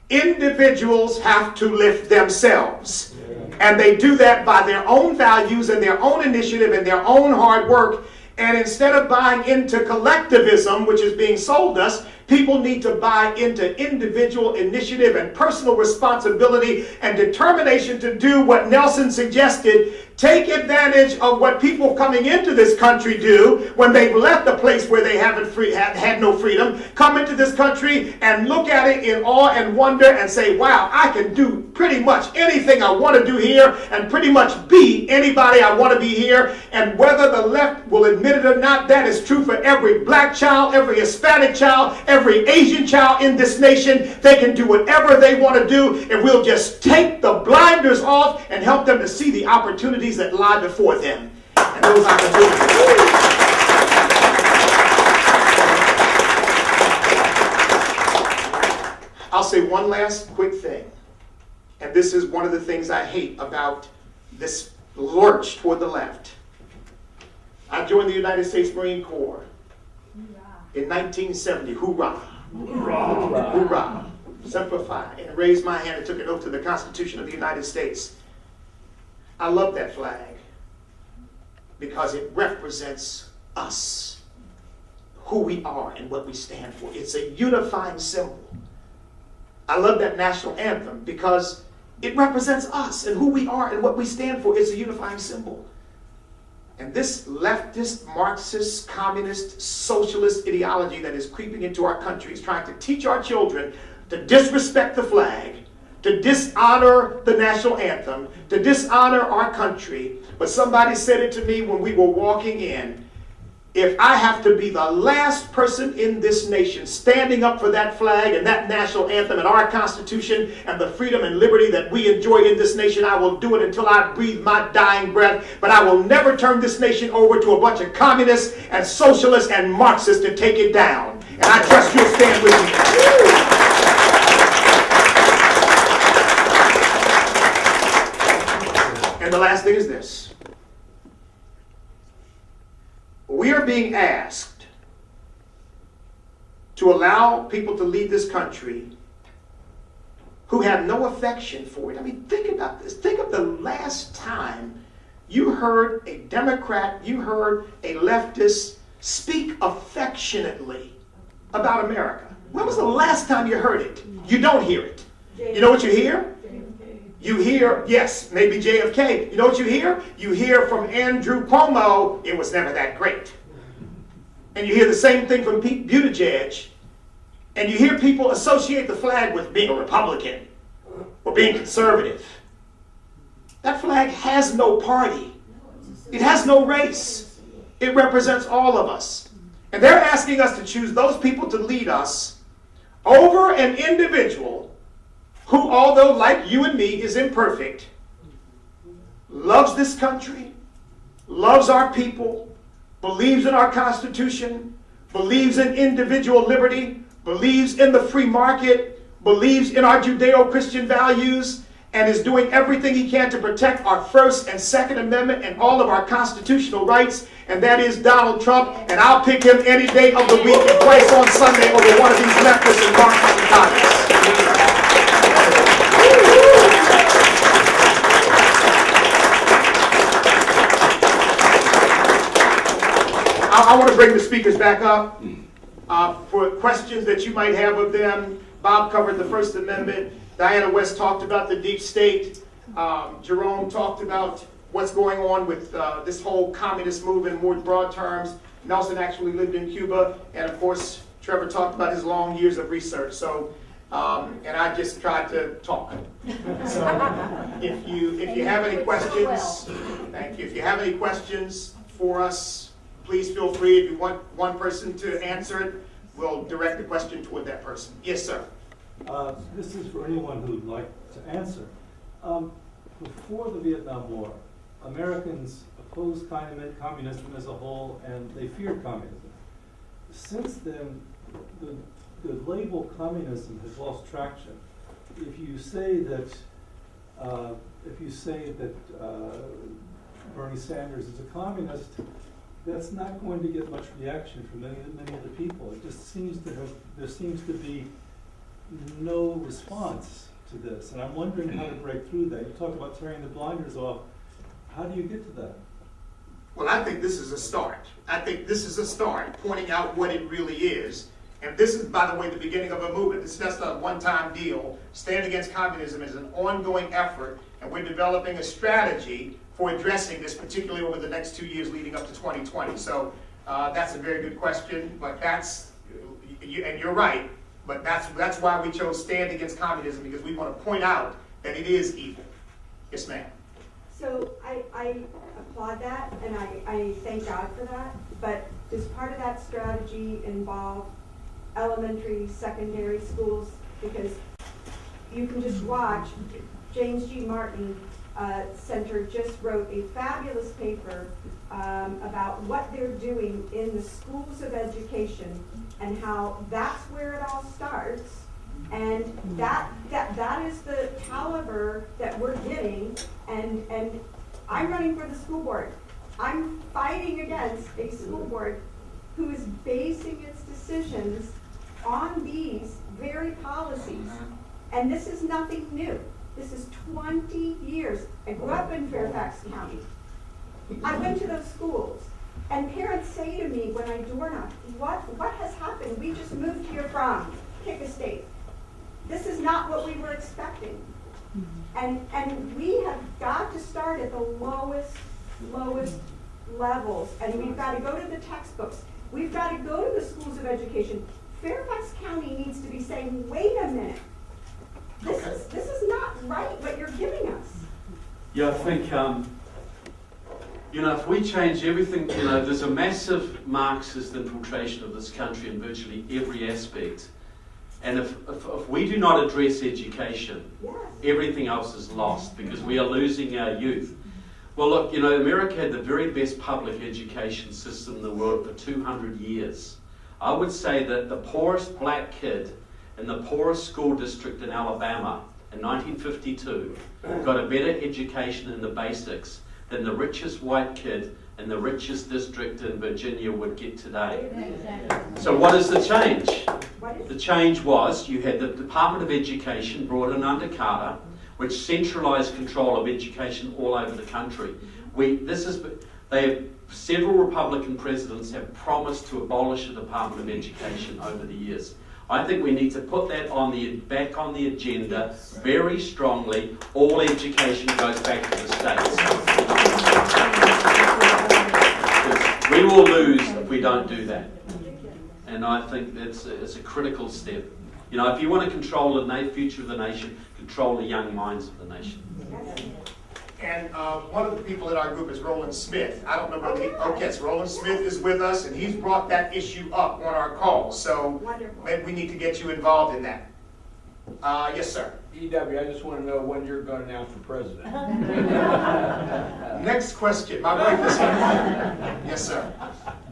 Individuals have to lift themselves. And they do that by their own values and their own initiative and their own hard work. And instead of buying into collectivism, which is being sold us, people need to buy into individual initiative and personal responsibility and determination to do what Nelson suggested. Take advantage of what people coming into this country do when they've left a place where they haven't had no freedom. Come into this country and look at it in awe and wonder and say, wow, I can do pretty much anything I want to do here and pretty much be anybody I want to be here. And whether the left will admit it or not, that is true for every black child, every Hispanic child, every Asian child in this nation. They can do whatever they want to do, and we'll just take the blinders off and help them to see the opportunities that lie before them. And those opportunities. I'll say one last quick thing. And this is one of the things I hate about this lurch toward the left. I joined the United States Marine Corps in 1970. Hoorah! Hoorah! Hoorah! Semper Fi. And raised my hand and took an oath to the Constitution of the United States. I love that flag because it represents us, who we are and what we stand for. It's a unifying symbol. I love that national anthem because it represents us and who we are and what we stand for. It's a unifying symbol. And this leftist, Marxist, communist, socialist ideology that is creeping into our country is trying to teach our children to disrespect the flag, to dishonor the national anthem, to dishonor our country. But somebody said it to me when we were walking in. If I have to be the last person in this nation standing up for that flag and that national anthem and our Constitution and the freedom and liberty that we enjoy in this nation, I will do it until I breathe my dying breath. But I will never turn this nation over to a bunch of communists and socialists and Marxists to take it down. And I trust you'll stand with me. And the last thing is this. We are being asked to allow people to lead this country who have no affection for it. I mean, think about this. Think of the last time you heard a Democrat, you heard a leftist speak affectionately about America. When was the last time you heard it? You don't hear it. You know what you hear? You hear, yes, maybe JFK. You know what you hear? You hear from Andrew Cuomo, it was never that great. And you hear the same thing from Pete Buttigieg. And you hear people associate the flag with being a Republican or being conservative. That flag has no party. It has no race. It represents all of us. And they're asking us to choose those people to lead us over an individual who, although like you and me is imperfect, loves this country, loves our people, believes in our Constitution, believes in individual liberty, believes in the free market, believes in our Judeo-Christian values, and is doing everything he can to protect our First and Second Amendment and all of our constitutional rights, and that is Donald Trump. And I'll pick him any day of the week and twice on Sunday over one of these leftists and Marxists and communists. I want to bring the speakers back up for questions that you might have of them. Bob covered the First Amendment. Diana West talked about the deep state. Jerome talked about what's going on with this whole communist movement in more broad terms. Nelson actually lived in Cuba. And of course, Trevor talked about his long years of research. So, and I just tried to talk. So if you have any questions, thank you. If you have any questions for us, please feel free. If you want one person to answer it, we'll direct the question toward that person. Yes, sir. This is for anyone who'd like to answer. Before the Vietnam War, Americans opposed communism as a whole, and they feared communism. Since then, the label communism has lost traction. If you say that Bernie Sanders is a communist, that's not going to get much reaction from many of the people. It just seems there seems to be no response to this, and I'm wondering how to break through that. You talk about tearing the blinders off. How do you get to that? Well, I think this is a start. I think this is a start, pointing out what it really is. And this is, by the way, the beginning of a movement. This is just a one-time deal. Stand Against Communism is an ongoing effort, and we're developing a strategy for addressing this, particularly over the next 2 years leading up to 2020. So that's a very good question, but and you're right, but that's why we chose Stand Against Communism, because we want to point out that it is evil. Yes, ma'am. So I applaud that, and I thank God for that, but does part of that strategy involve elementary, secondary schools? Because you can just watch. James G. Martin Center just wrote a fabulous paper about what they're doing in the schools of education and how that's where it all starts, And that is the caliber that we're getting, and I'm running for the school board. I'm fighting against a school board who is basing its decisions on these very policies. And this is nothing new. This is 20 years. I grew up in Fairfax County. I went to those schools, and parents say to me when I door knock, what has happened? We just moved here from Kick Estate. This is not what we were expecting. And we have got to start at the lowest levels, and we've got to go to the textbooks. We've got to go to the schools of education. Fairfax County needs to be saying, wait a minute, this is not right what you're giving us. Yeah, I think, if we change everything, there's a massive Marxist infiltration of this country in virtually every aspect. And if we do not address education, Yes. everything else is lost because we are losing our youth. Well, look, America had the very best public education system in the world for 200 years. I would say that the poorest black kid in the poorest school district in Alabama in 1952 got a better education in the basics than the richest white kid in the richest district in Virginia would get today. So what is the change? The change was you had the Department of Education brought in under Carter, which centralized control of education all over the country. Several Republican presidents have promised to abolish the Department of Education over the years. I think we need to put that back on the agenda very strongly. All education goes back to the states. We will lose if we don't do that. And I think it's a critical step. If you want to control the future of the nation, control the young minds of the nation. And one of the people in our group is Roland Smith. I don't know whether yes, Roland Smith is with us, and he's brought that issue up on our call. So maybe we need to get you involved in that. Yes, sir. E.W., I just want to know when you're going out for president. Next question. My wife is here. Yes, sir.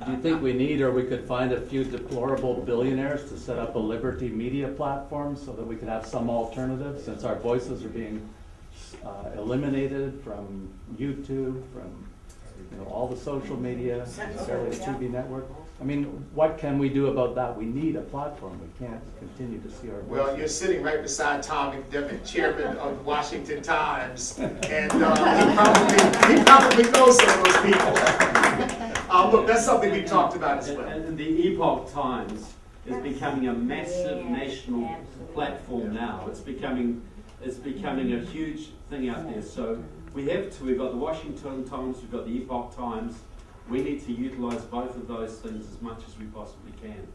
Do you think we need, or we could find a few deplorable billionaires to set up a liberty media platform so that we could have some alternative, since our voices are being eliminated from YouTube, from all the social media, the TV network? I mean, what can we do about that? We need a platform. We can't continue to see our voices. Well, you're sitting right beside Tom McDevitt, chairman of the Washington Times, and he probably knows some of those people. Look, that's something we talked about as well. And the Epoch Times is becoming a massive national platform now. It's becoming a huge thing out there. So we've got the Washington Times, we've got the Epoch Times. We need to utilize both of those things as much as we possibly can.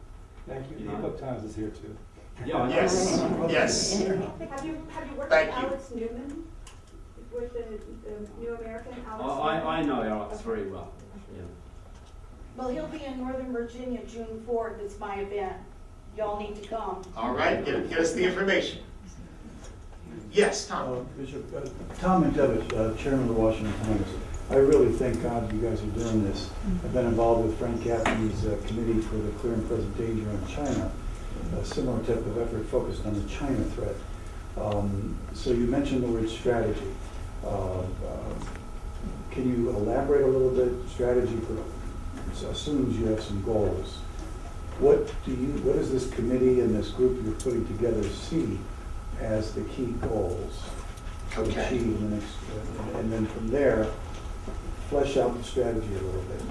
Thank you. The Epoch Times is here too. Yeah. Yes. Yes. Have you worked Thank with you. Alex Newman, with the New American? I know Alex very well. Yeah. Well, he'll be in Northern Virginia June 4th. It's my event. Y'all need to come. All right, get us the information. Yes, Tom. Bishop, Tom McDevitt, chairman of the Washington Times. I really thank God you guys are doing this. I've been involved with Frank Gaffney's committee for the clear and present danger on China, a similar type of effort focused on the China threat. So you mentioned the word strategy. Can you elaborate a little bit? Strategy assumes you have some goals. What does this committee and this group you're putting together see as the key goals to achieve in the next, and then from there, flesh out the strategy a little bit.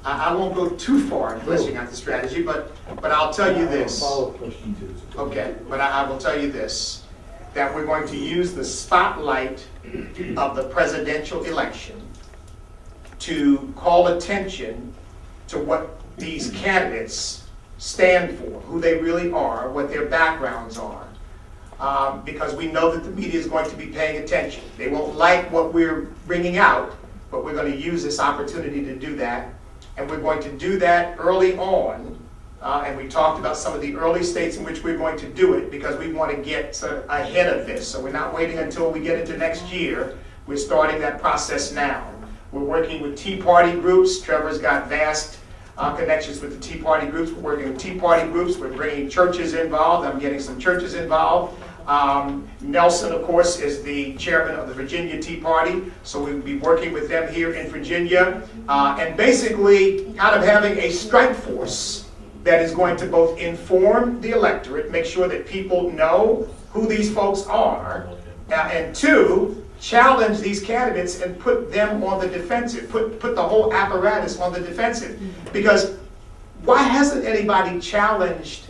I won't go too far in fleshing out the strategy, but I'll tell you this. Follow-up question too. Okay, but I will tell you this, that we're going to use the spotlight of the presidential election to call attention to what these candidates stand for, who they really are, what their backgrounds are. Because we know that the media is going to be paying attention. They won't like what we're bringing out, but we're going to use this opportunity to do that. And we're going to do that early on. And we talked about some of the early states in which we're going to do it because we want to get ahead of this. So we're not waiting until we get into next year. We're starting that process now. We're working with Tea Party groups. Trevor's got vast connections with the Tea Party groups. We're working with Tea Party groups. We're bringing churches involved. I'm getting some churches involved. Nelson, of course, is the chairman of the Virginia Tea Party, so we'll be working with them here in Virginia, and basically kind of having a strike force that is going to both inform the electorate, make sure that people know who these folks are, and two, challenge these candidates and put them on the defensive, put the whole apparatus on the defensive. Because why hasn't anybody challenged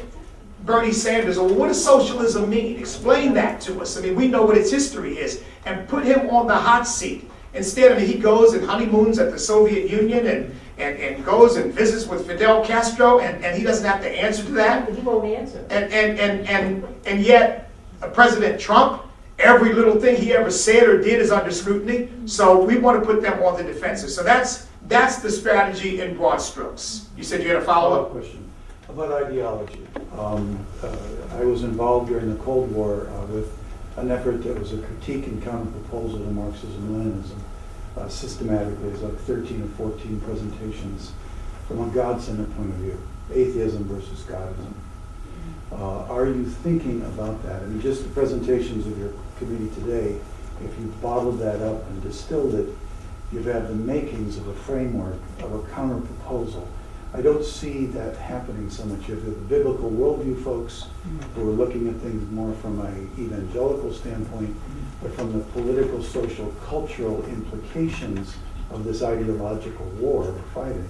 Bernie Sanders, or what does socialism mean? Explain that to us. I mean, we know what its history is, and put him on the hot seat. Instead, I mean, he goes and honeymoons at the Soviet Union and goes and visits with Fidel Castro, and he doesn't have to answer to that. But he won't answer. And yet, President Trump, every little thing he ever said or did is under scrutiny. So we want to put them on the defensive. So that's the strategy in broad strokes. You said you had a follow-up? Question about ideology. I was involved during the Cold War with an effort that was a critique and counter-proposal to Marxism-Leninism. Systematically, it was like 13 or 14 presentations from a God-centered point of view, atheism versus Godism. Are you thinking about that? I mean, just the presentations of your committee today, if you bottled that up and distilled it, you've had the makings of a framework, of a counter-proposal. I don't see that happening so much. You have the biblical worldview folks who are looking at things more from an evangelical standpoint, but from the political, social, cultural implications of this ideological war we're fighting.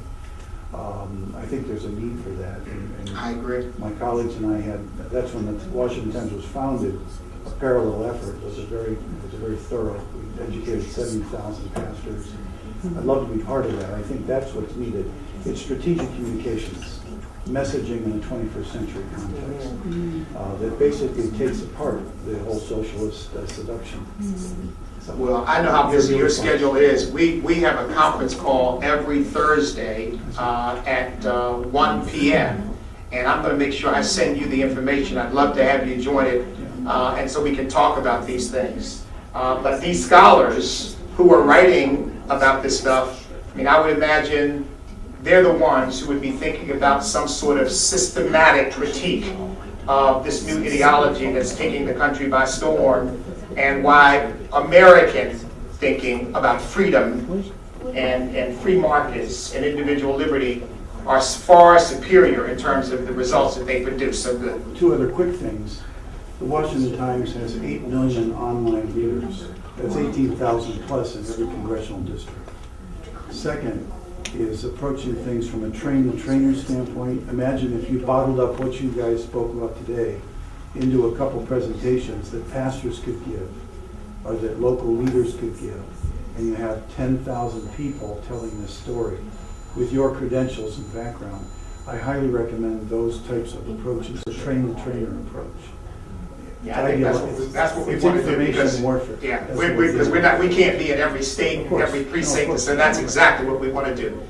I think there's a need for that. And I agree. My colleagues and I had, that's when the Washington Times was founded, a parallel effort. It was a very thorough. We educated 70,000 pastors. I'd love to be part of that. I think that's what's needed. It's strategic communications, messaging in a 21st century context that basically takes apart the whole socialist seduction. Well, I know how busy your schedule is. We have a conference call every Thursday at 1 p.m. And I'm going to make sure I send you the information. I'd love to have you join it, and so we can talk about these things. But these scholars who are writing about this stuff, I mean, I would imagine they're the ones who would be thinking about some sort of systematic critique of this new ideology that's taking the country by storm, and why American thinking about freedom and free markets and individual liberty are far superior in terms of the results that they produce. So good. Two other quick things. The Washington Times has 8 million online readers. That's 18,000 plus in every congressional district. Second is approaching things from a train-the-trainer standpoint. Imagine if you bottled up what you guys spoke about today into a couple presentations that pastors could give, or that local leaders could give, and you have 10,000 people telling this story with your credentials and background. I highly recommend those types of approaches, a train-the-trainer approach. Yeah, I think that's what we want to do, because we can't be in every state, every precinct, so that's exactly what we want to do.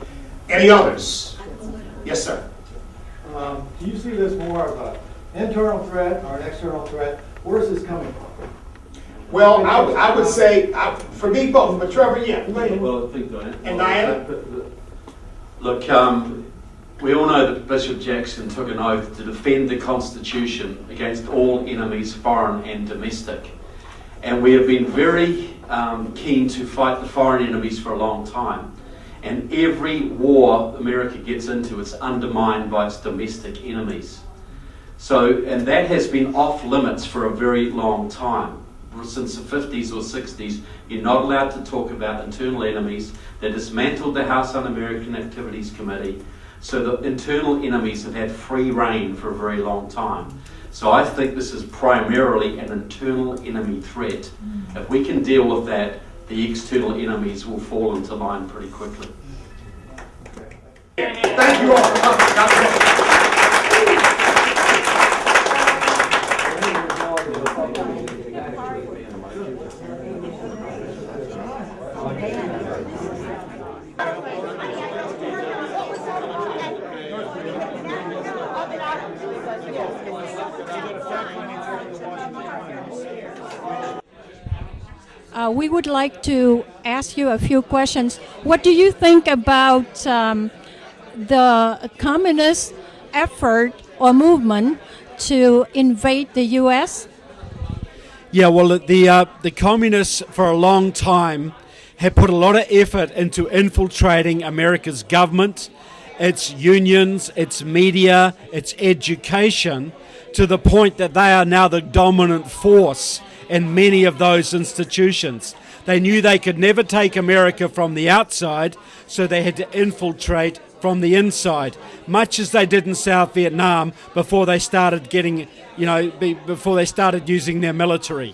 Any others? Yes, sir. Do you see this more of an internal threat or an external threat? Where is this coming from? Well, I would say, for me, both, but Trevor, yeah. Well, I think Diana. And Diana? Look, we all know that Bishop Jackson took an oath to defend the Constitution against all enemies, foreign and domestic. And we have been very keen to fight the foreign enemies for a long time. And every war America gets into, it's undermined by its domestic enemies. So, and that has been off limits for a very long time. Since the 50s or 60s, you're not allowed to talk about internal enemies. They dismantled the House Un-American Activities Committee. So the internal enemies have had free reign for a very long time. So I think this is primarily an internal enemy threat. If we can deal with that, the external enemies will fall into line pretty quickly. Thank you all for coming. God bless. We would like to ask you a few questions. What do you think about the communist effort or movement to invade the U.S.? Yeah, well, the communists for a long time have put a lot of effort into infiltrating America's government, its unions, its media, its education, to the point that they are now the dominant force in many of those institutions. They knew they could never take America from the outside, so they had to infiltrate from the inside, much as they did in South Vietnam before they started getting, before they started using their military.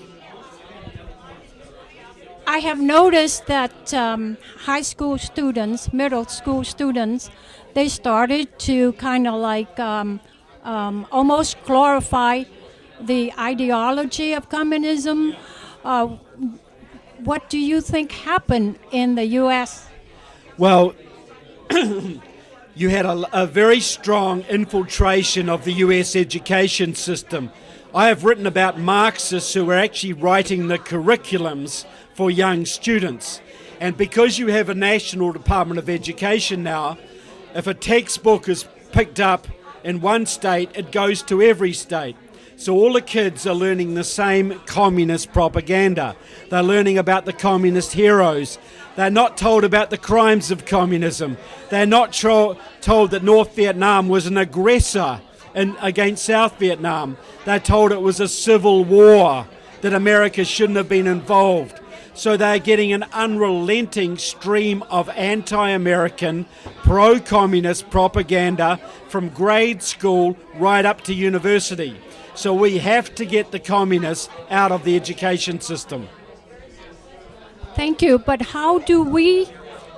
I have noticed that high school students, middle school students, they started to kind of like almost glorify the ideology of communism. What do you think happened in the U.S.? Well, you had a very strong infiltration of the U.S. education system. I have written about Marxists who were actually writing the curriculums for young students. And because you have a National Department of Education now, if a textbook is picked up in one state, it goes to every state. So all the kids are learning the same communist propaganda. They're learning about the communist heroes. They're not told about the crimes of communism. They're not told that North Vietnam was an aggressor against South Vietnam. They're told it was a civil war, that America shouldn't have been involved. So they're getting an unrelenting stream of anti-American, pro-communist propaganda from grade school right up to university. So we have to get the communists out of the education system. Thank you, but how do we,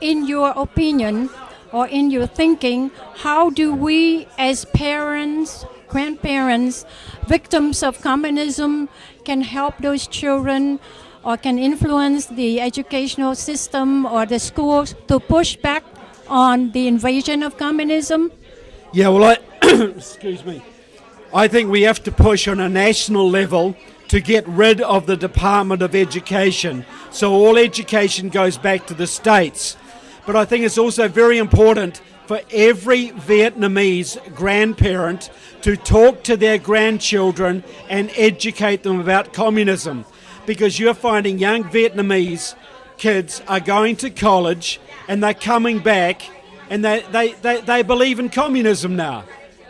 in your opinion, or in your thinking, how do we as parents, grandparents, victims of communism can help those children or can influence the educational system or the schools to push back on the invasion of communism? Yeah, well, excuse me. I think we have to push on a national level to get rid of the Department of Education, so all education goes back to the states. But I think it's also very important for every Vietnamese grandparent to talk to their grandchildren and educate them about communism, because you're finding young Vietnamese kids are going to college and they're coming back and they believe in communism now.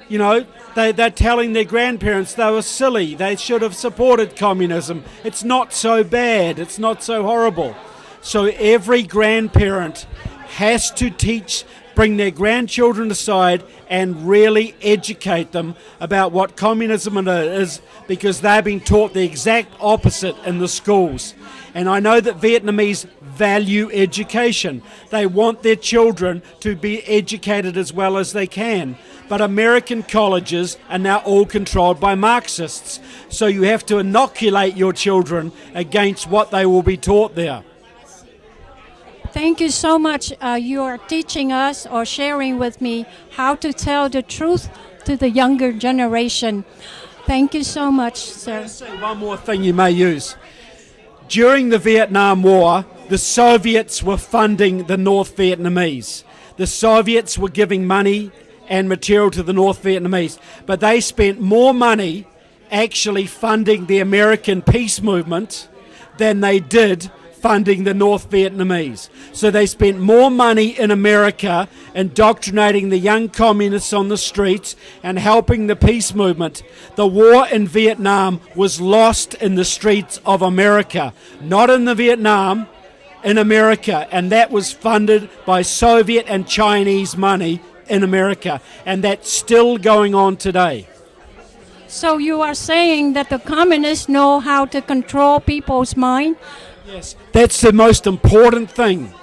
You know, they're telling their grandparents they were silly, they should have supported communism. It's not so bad, it's not so horrible. So every grandparent has to bring their grandchildren aside and really educate them about what communism is, because they've been taught the exact opposite in the schools. And I know that Vietnamese value education. They want their children to be educated as well as they can. But American colleges are now all controlled by Marxists. So you have to inoculate your children against what they will be taught there. Thank you so much. You are teaching us or sharing with me how to tell the truth to the younger generation. Thank you so much, sir. I'll say one more thing you may use. During the Vietnam War, the Soviets were funding the North Vietnamese. The Soviets were giving money and material to the North Vietnamese, but they spent more money actually funding the American peace movement than they did funding the North Vietnamese. So they spent more money in America indoctrinating the young communists on the streets and helping the peace movement. The war in Vietnam was lost in the streets of America, not in the Vietnam, in America, and that was funded by Soviet and Chinese money in America, and that's still going on today. So you are saying that the communists know how to control people's mind? Yes, that's the most important thing.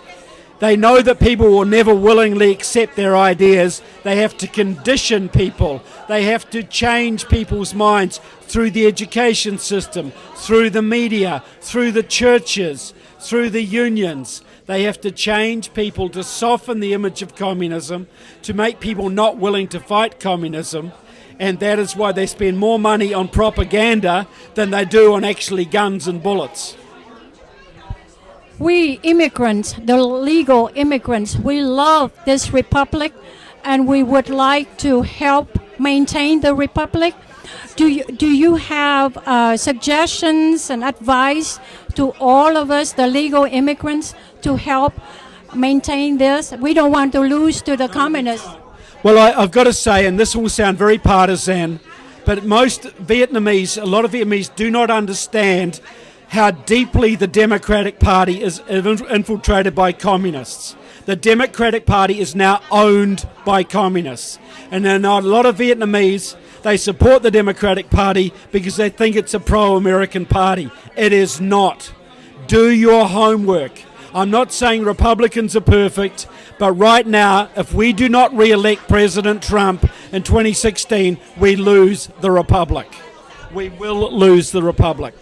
They know that people will never willingly accept their ideas. They have to condition people. They have to change people's minds through the education system, through the media, through the churches, through the unions. They have to change people to soften the image of communism, to make people not willing to fight communism. And that is why they spend more money on propaganda than they do on actually guns and bullets. We immigrants, the legal immigrants, we love this republic and we would like to help maintain the republic. Do you have suggestions and advice to all of us, the legal immigrants, to help maintain this? We don't want to lose to the communists. Well, I've got to say, and this will sound very partisan, but most Vietnamese, a lot of Vietnamese do not understand how deeply the Democratic Party is infiltrated by communists. The Democratic Party is now owned by communists. And then a lot of Vietnamese, they support the Democratic Party because they think it's a pro-American party. It is not. Do your homework. I'm not saying Republicans are perfect, but right now, if we do not re-elect President Trump in 2016, we lose the Republic. We will lose the Republic.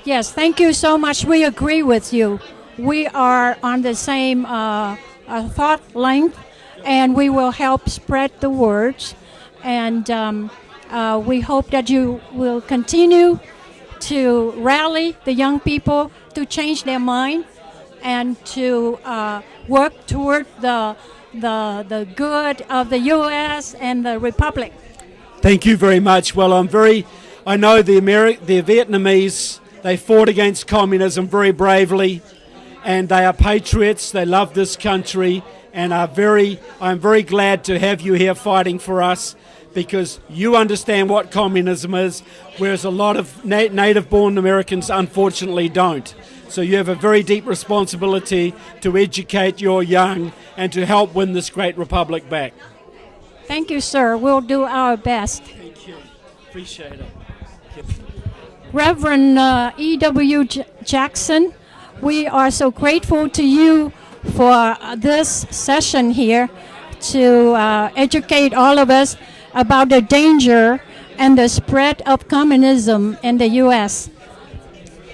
Yes, thank you so much. We agree with you. We are on the same thought length, and we will help spread the words. And we hope that you will continue to rally the young people to change their mind and to work toward the good of the U.S. and the Republic. Thank you very much. Well, I know the Vietnamese, they fought against communism very bravely, and they are patriots. They love this country, and I'm very glad to have you here fighting for us, because you understand what communism is, whereas a lot of native-born Americans unfortunately don't. So you have a very deep responsibility to educate your young and to help win this great republic back. Thank you, sir. We'll do our best. Thank you. Appreciate it. Reverend E.W. Jackson, we are so grateful to you for this session here to educate all of us about the danger and the spread of communism in the U.S.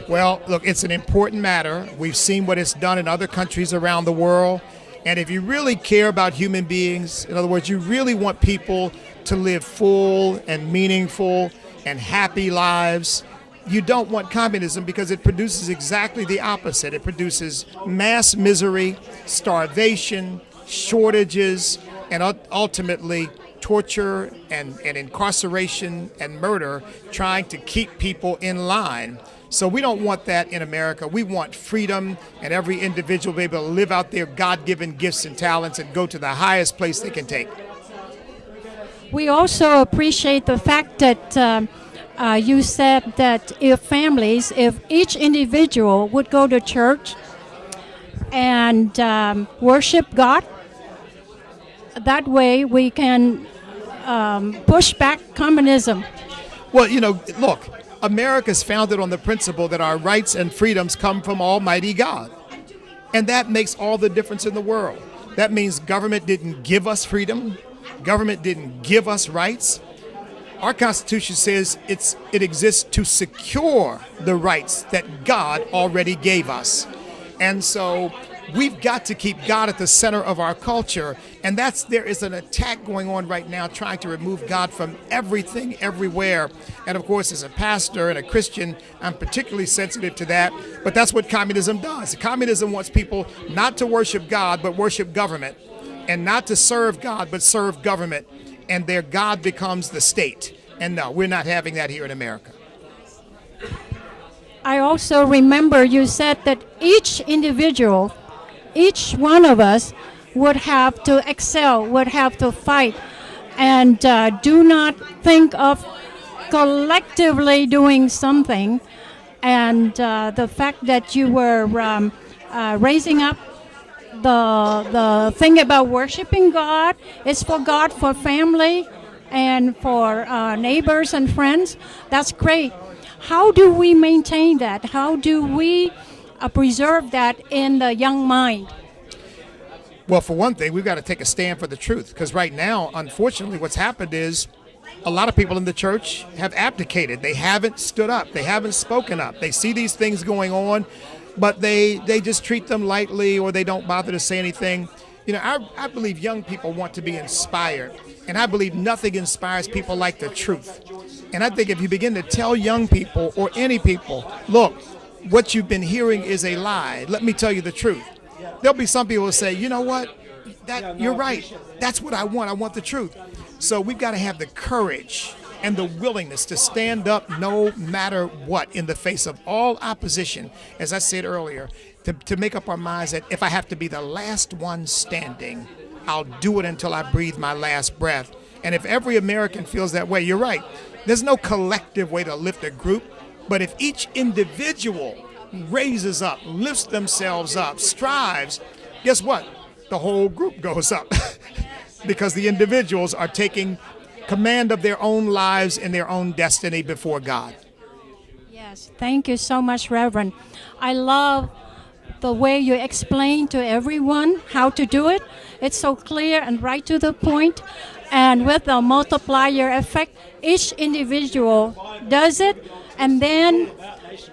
Well, look, it's an important matter. We've seen what it's done in other countries around the world. And if you really care about human beings, in other words, you really want people to live full and meaningful and happy lives, you don't want communism, because it produces exactly the opposite. It produces mass misery, starvation, shortages, and ultimately torture and incarceration and murder, trying to keep people in line. So we don't want that in America. We want freedom, and every individual be able to live out their God-given gifts and talents and go to the highest place they can take. We also appreciate the fact that you said that if each individual would go to church and worship God, that way we can push back communism. Well, look, America's founded on the principle that our rights and freedoms come from Almighty God. And that makes all the difference in the world. That means government didn't give us freedom. Government didn't give us rights. Our Constitution says it exists to secure the rights that God already gave us. And so we've got to keep God at the center of our culture. And there is an attack going on right now trying to remove God from everything, everywhere. And of course, as a pastor and a Christian, I'm particularly sensitive to that. But that's what communism does. Communism wants people not to worship God, but worship government. And not to serve God, but serve government. And their God becomes the state. And no, we're not having that here in America. I also remember you said that each individual, each one of us would have to excel, would have to fight, and do not think of collectively doing something. And the fact that you were raising up the thing about worshiping God is for God, for family, and for neighbors and friends, that's great. How do we maintain that? How do we preserve that in the young mind? Well, for one thing, we've got to take a stand for the truth, because right now, unfortunately, what's happened is a lot of people in the church have abdicated. They haven't stood up. They haven't spoken up. They see these things going on, but they just treat them lightly, or they don't bother to say anything. I believe young people want to be inspired, and I believe nothing inspires people like the truth. And I think if you begin to tell young people, or any people, look, what you've been hearing is a lie, let me tell you the truth. There'll be some people who say, you know what, You're right. That's what I want. I want the truth. So we've got to have the courage and the willingness to stand up no matter what in the face of all opposition, as I said earlier, to make up our minds that if I have to be the last one standing, I'll do it until I breathe my last breath. And if every American feels that way, you're right. There's no collective way to lift a group, but if each individual raises up, lifts themselves up, strives, guess what? The whole group goes up because the individuals are taking command of their own lives and their own destiny before God. Yes, thank you so much, Reverend. I love the way you explain to everyone how to do it. It's so clear and right to the point. And with the multiplier effect, each individual does it, and then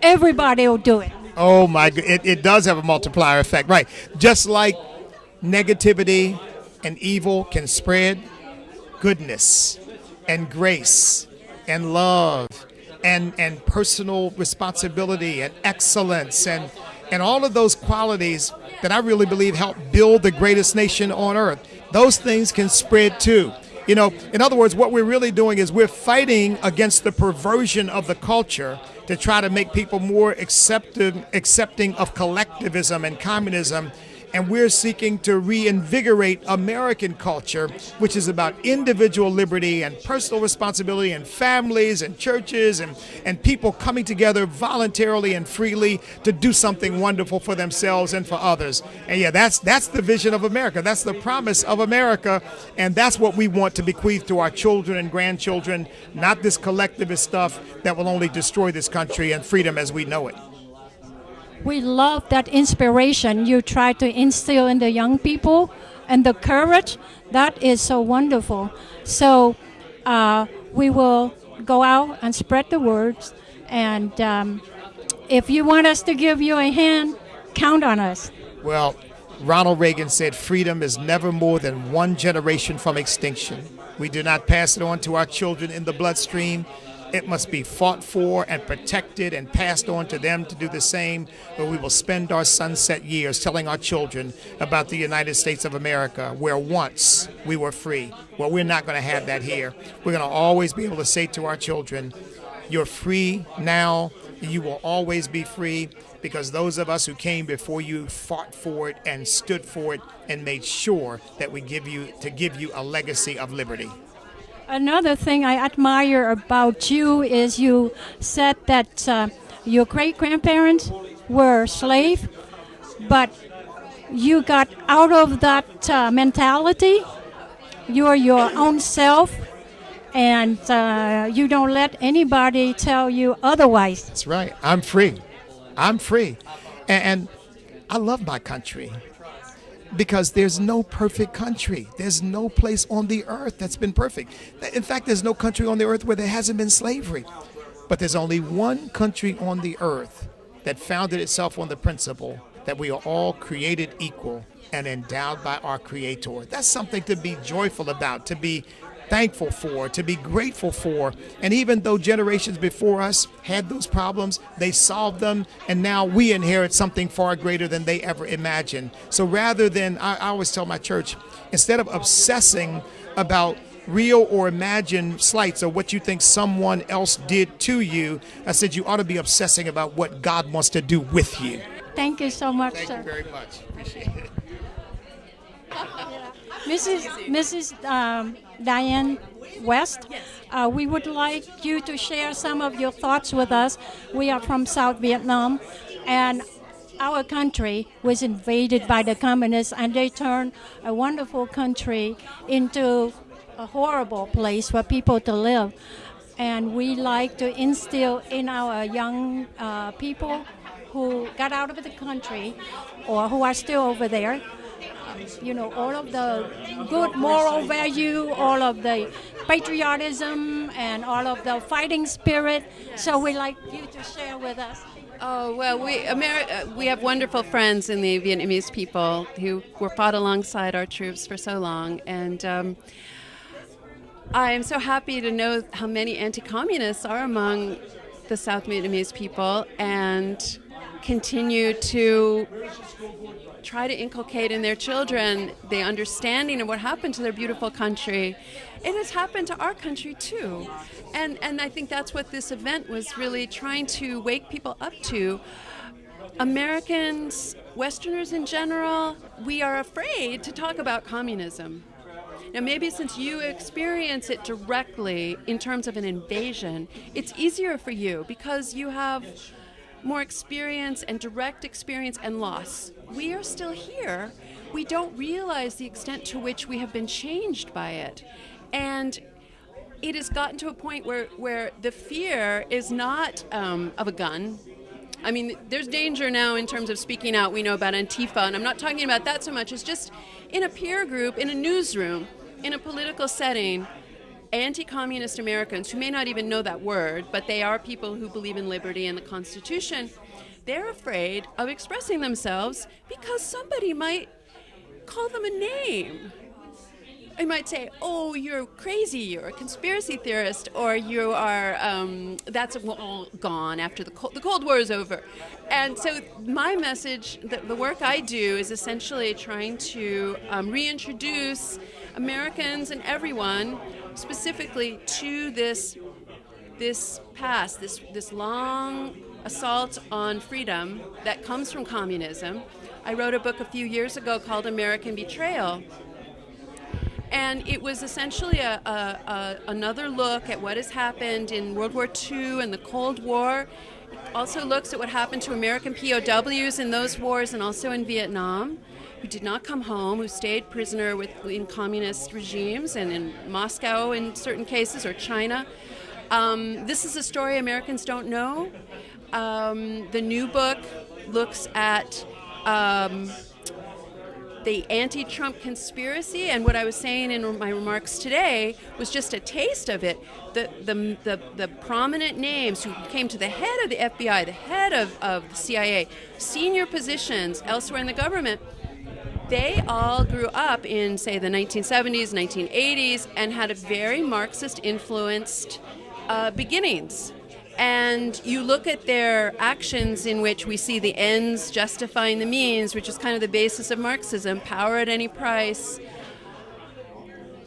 everybody will do it. Oh my God, it does have a multiplier effect, right? Just like negativity and evil can spread, goodness and grace and love and personal responsibility and excellence and all of those qualities that I really believe help build the greatest nation on earth. Those things can spread too. You know, in other words, what we're really doing is we're fighting against the perversion of the culture to try to make people more accepting of collectivism and communism. And we're seeking to reinvigorate American culture, which is about individual liberty and personal responsibility and families and churches and people coming together voluntarily and freely to do something wonderful for themselves and for others. And yeah, that's the vision of America. That's the promise of America. And that's what we want to bequeath to our children and grandchildren, not this collectivist stuff that will only destroy this country and freedom as we know it. We love that inspiration you try to instill in the young people and the courage. That is so wonderful. So we will go out and spread the words. And if you want us to give you a hand, count on us. Well, Ronald Reagan said freedom is never more than one generation from extinction. We do not pass it on to our children in the bloodstream. It must be fought for and protected and passed on to them to do the same, or we will spend our sunset years telling our children about the United States of America, where once we were free. Well, we're not going to have that here. We're going to always be able to say to our children, you're free now, you will always be free, because those of us who came before you fought for it and stood for it and made sure that we give you a legacy of liberty. Another thing I admire about you is you said that your great-grandparents were slaves, but you got out of that mentality. You're your own self, and you don't let anybody tell you otherwise. That's right. I'm free. I'm free. And I love my country. Because there's no perfect country. There's no place on the earth that's been perfect. In fact, there's no country on the earth where there hasn't been slavery. But there's only one country on the earth that founded itself on the principle that we are all created equal and endowed by our Creator. That's something to be joyful about, to be thankful for, to be grateful for. And even though generations before us had those problems, they solved them, and now we inherit something far greater than they ever imagined. So rather than, I always tell my church, instead of obsessing about real or imagined slights or what you think someone else did to you, I said you ought to be obsessing about what God wants to do with you. Thank you so much, Thank sir. you very much. Appreciate it. Mrs. Diane West, we would like you to share some of your thoughts with us. We are from South Vietnam, and our country was invaded by the communists, and they turned a wonderful country into a horrible place for people to live. And we like to instill in our young people who got out of the country or who are still over there, you know, all of the good moral value, all of the patriotism, and all of the fighting spirit. So we'd like you to share with us. Oh, well, we have wonderful friends in the Vietnamese people who were fought alongside our troops for so long. And I am so happy to know how many anti-communists are among the South Vietnamese people and continue to try to inculcate in their children the understanding of what happened to their beautiful country, it has happened to our country too. And I think that's what this event was really trying to wake people up to. Americans, Westerners in general, we are afraid to talk about communism. Now, maybe since you experience it directly in terms of an invasion, it's easier for you because you have more experience and direct experience and loss. We are still here. We don't realize the extent to which we have been changed by it. And it has gotten to a point where the fear is not of a gun. I mean, there's danger now in terms of speaking out. We know about Antifa, and I'm not talking about that so much. It's just in a peer group, in a newsroom, in a political setting, anti-communist Americans who may not even know that word, but they are people who believe in liberty and the Constitution, they're afraid of expressing themselves because somebody might call them a name. They might say, oh, you're crazy, you're a conspiracy theorist, or you are, that's all gone after the Cold War is over. And so my message, the work I do is essentially trying to reintroduce Americans and everyone specifically to this past, this long assault on freedom that comes from communism. I wrote a book a few years ago called American Betrayal. And it was essentially another look at what has happened in World War II and the Cold War. It also looks at what happened to American POWs in those wars and also in Vietnam, who did not come home, who stayed prisoner in communist regimes and in Moscow in certain cases, or China. This is a story Americans don't know. The new book looks at the anti-Trump conspiracy, and what I was saying in my remarks today was just a taste of it. The prominent names who came to the head of the FBI, the head of the CIA, senior positions elsewhere in the government, they all grew up in, say, the 1970s, 1980s, and had a very Marxist-influenced beginnings. And you look at their actions in which we see the ends justifying the means, which is kind of the basis of Marxism, power at any price.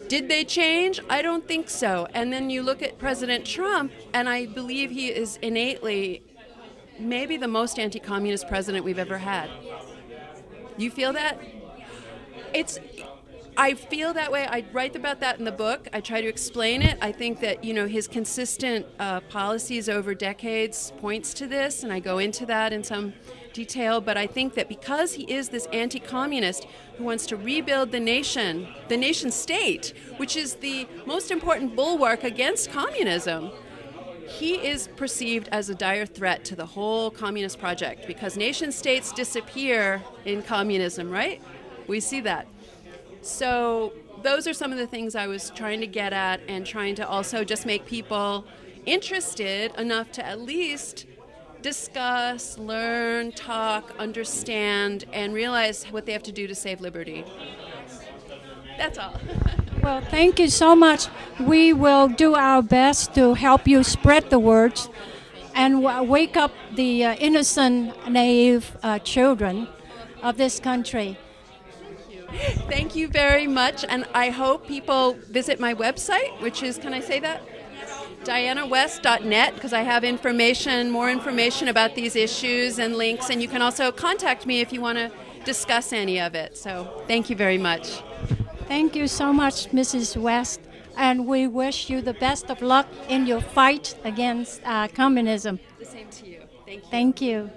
Did they change? I don't think so. And then you look at President Trump, and I believe he is innately maybe the most anti-communist president we've ever had. You feel that? I feel that way. I write about that in the book. I try to explain it. I think that, his consistent policies over decades points to this, and I go into that in some detail. But I think that because he is this anti-communist who wants to rebuild the nation state, which is the most important bulwark against communism, he is perceived as a dire threat to the whole communist project, because nation states disappear in communism, right? We see that. So those are some of the things I was trying to get at, and trying to also just make people interested enough to at least discuss, learn, talk, understand, and realize what they have to do to save liberty. That's all. Well, thank you so much. We will do our best to help you spread the words and wake up the innocent, naive children of this country. Thank you very much, and I hope people visit my website, which is, can I say that? DianaWest.net, because I have more information about these issues and links, and you can also contact me if you want to discuss any of it. So thank you very much. Thank you so much, Mrs. West, and we wish you the best of luck in your fight against communism. The same to you. Thank you. Thank you.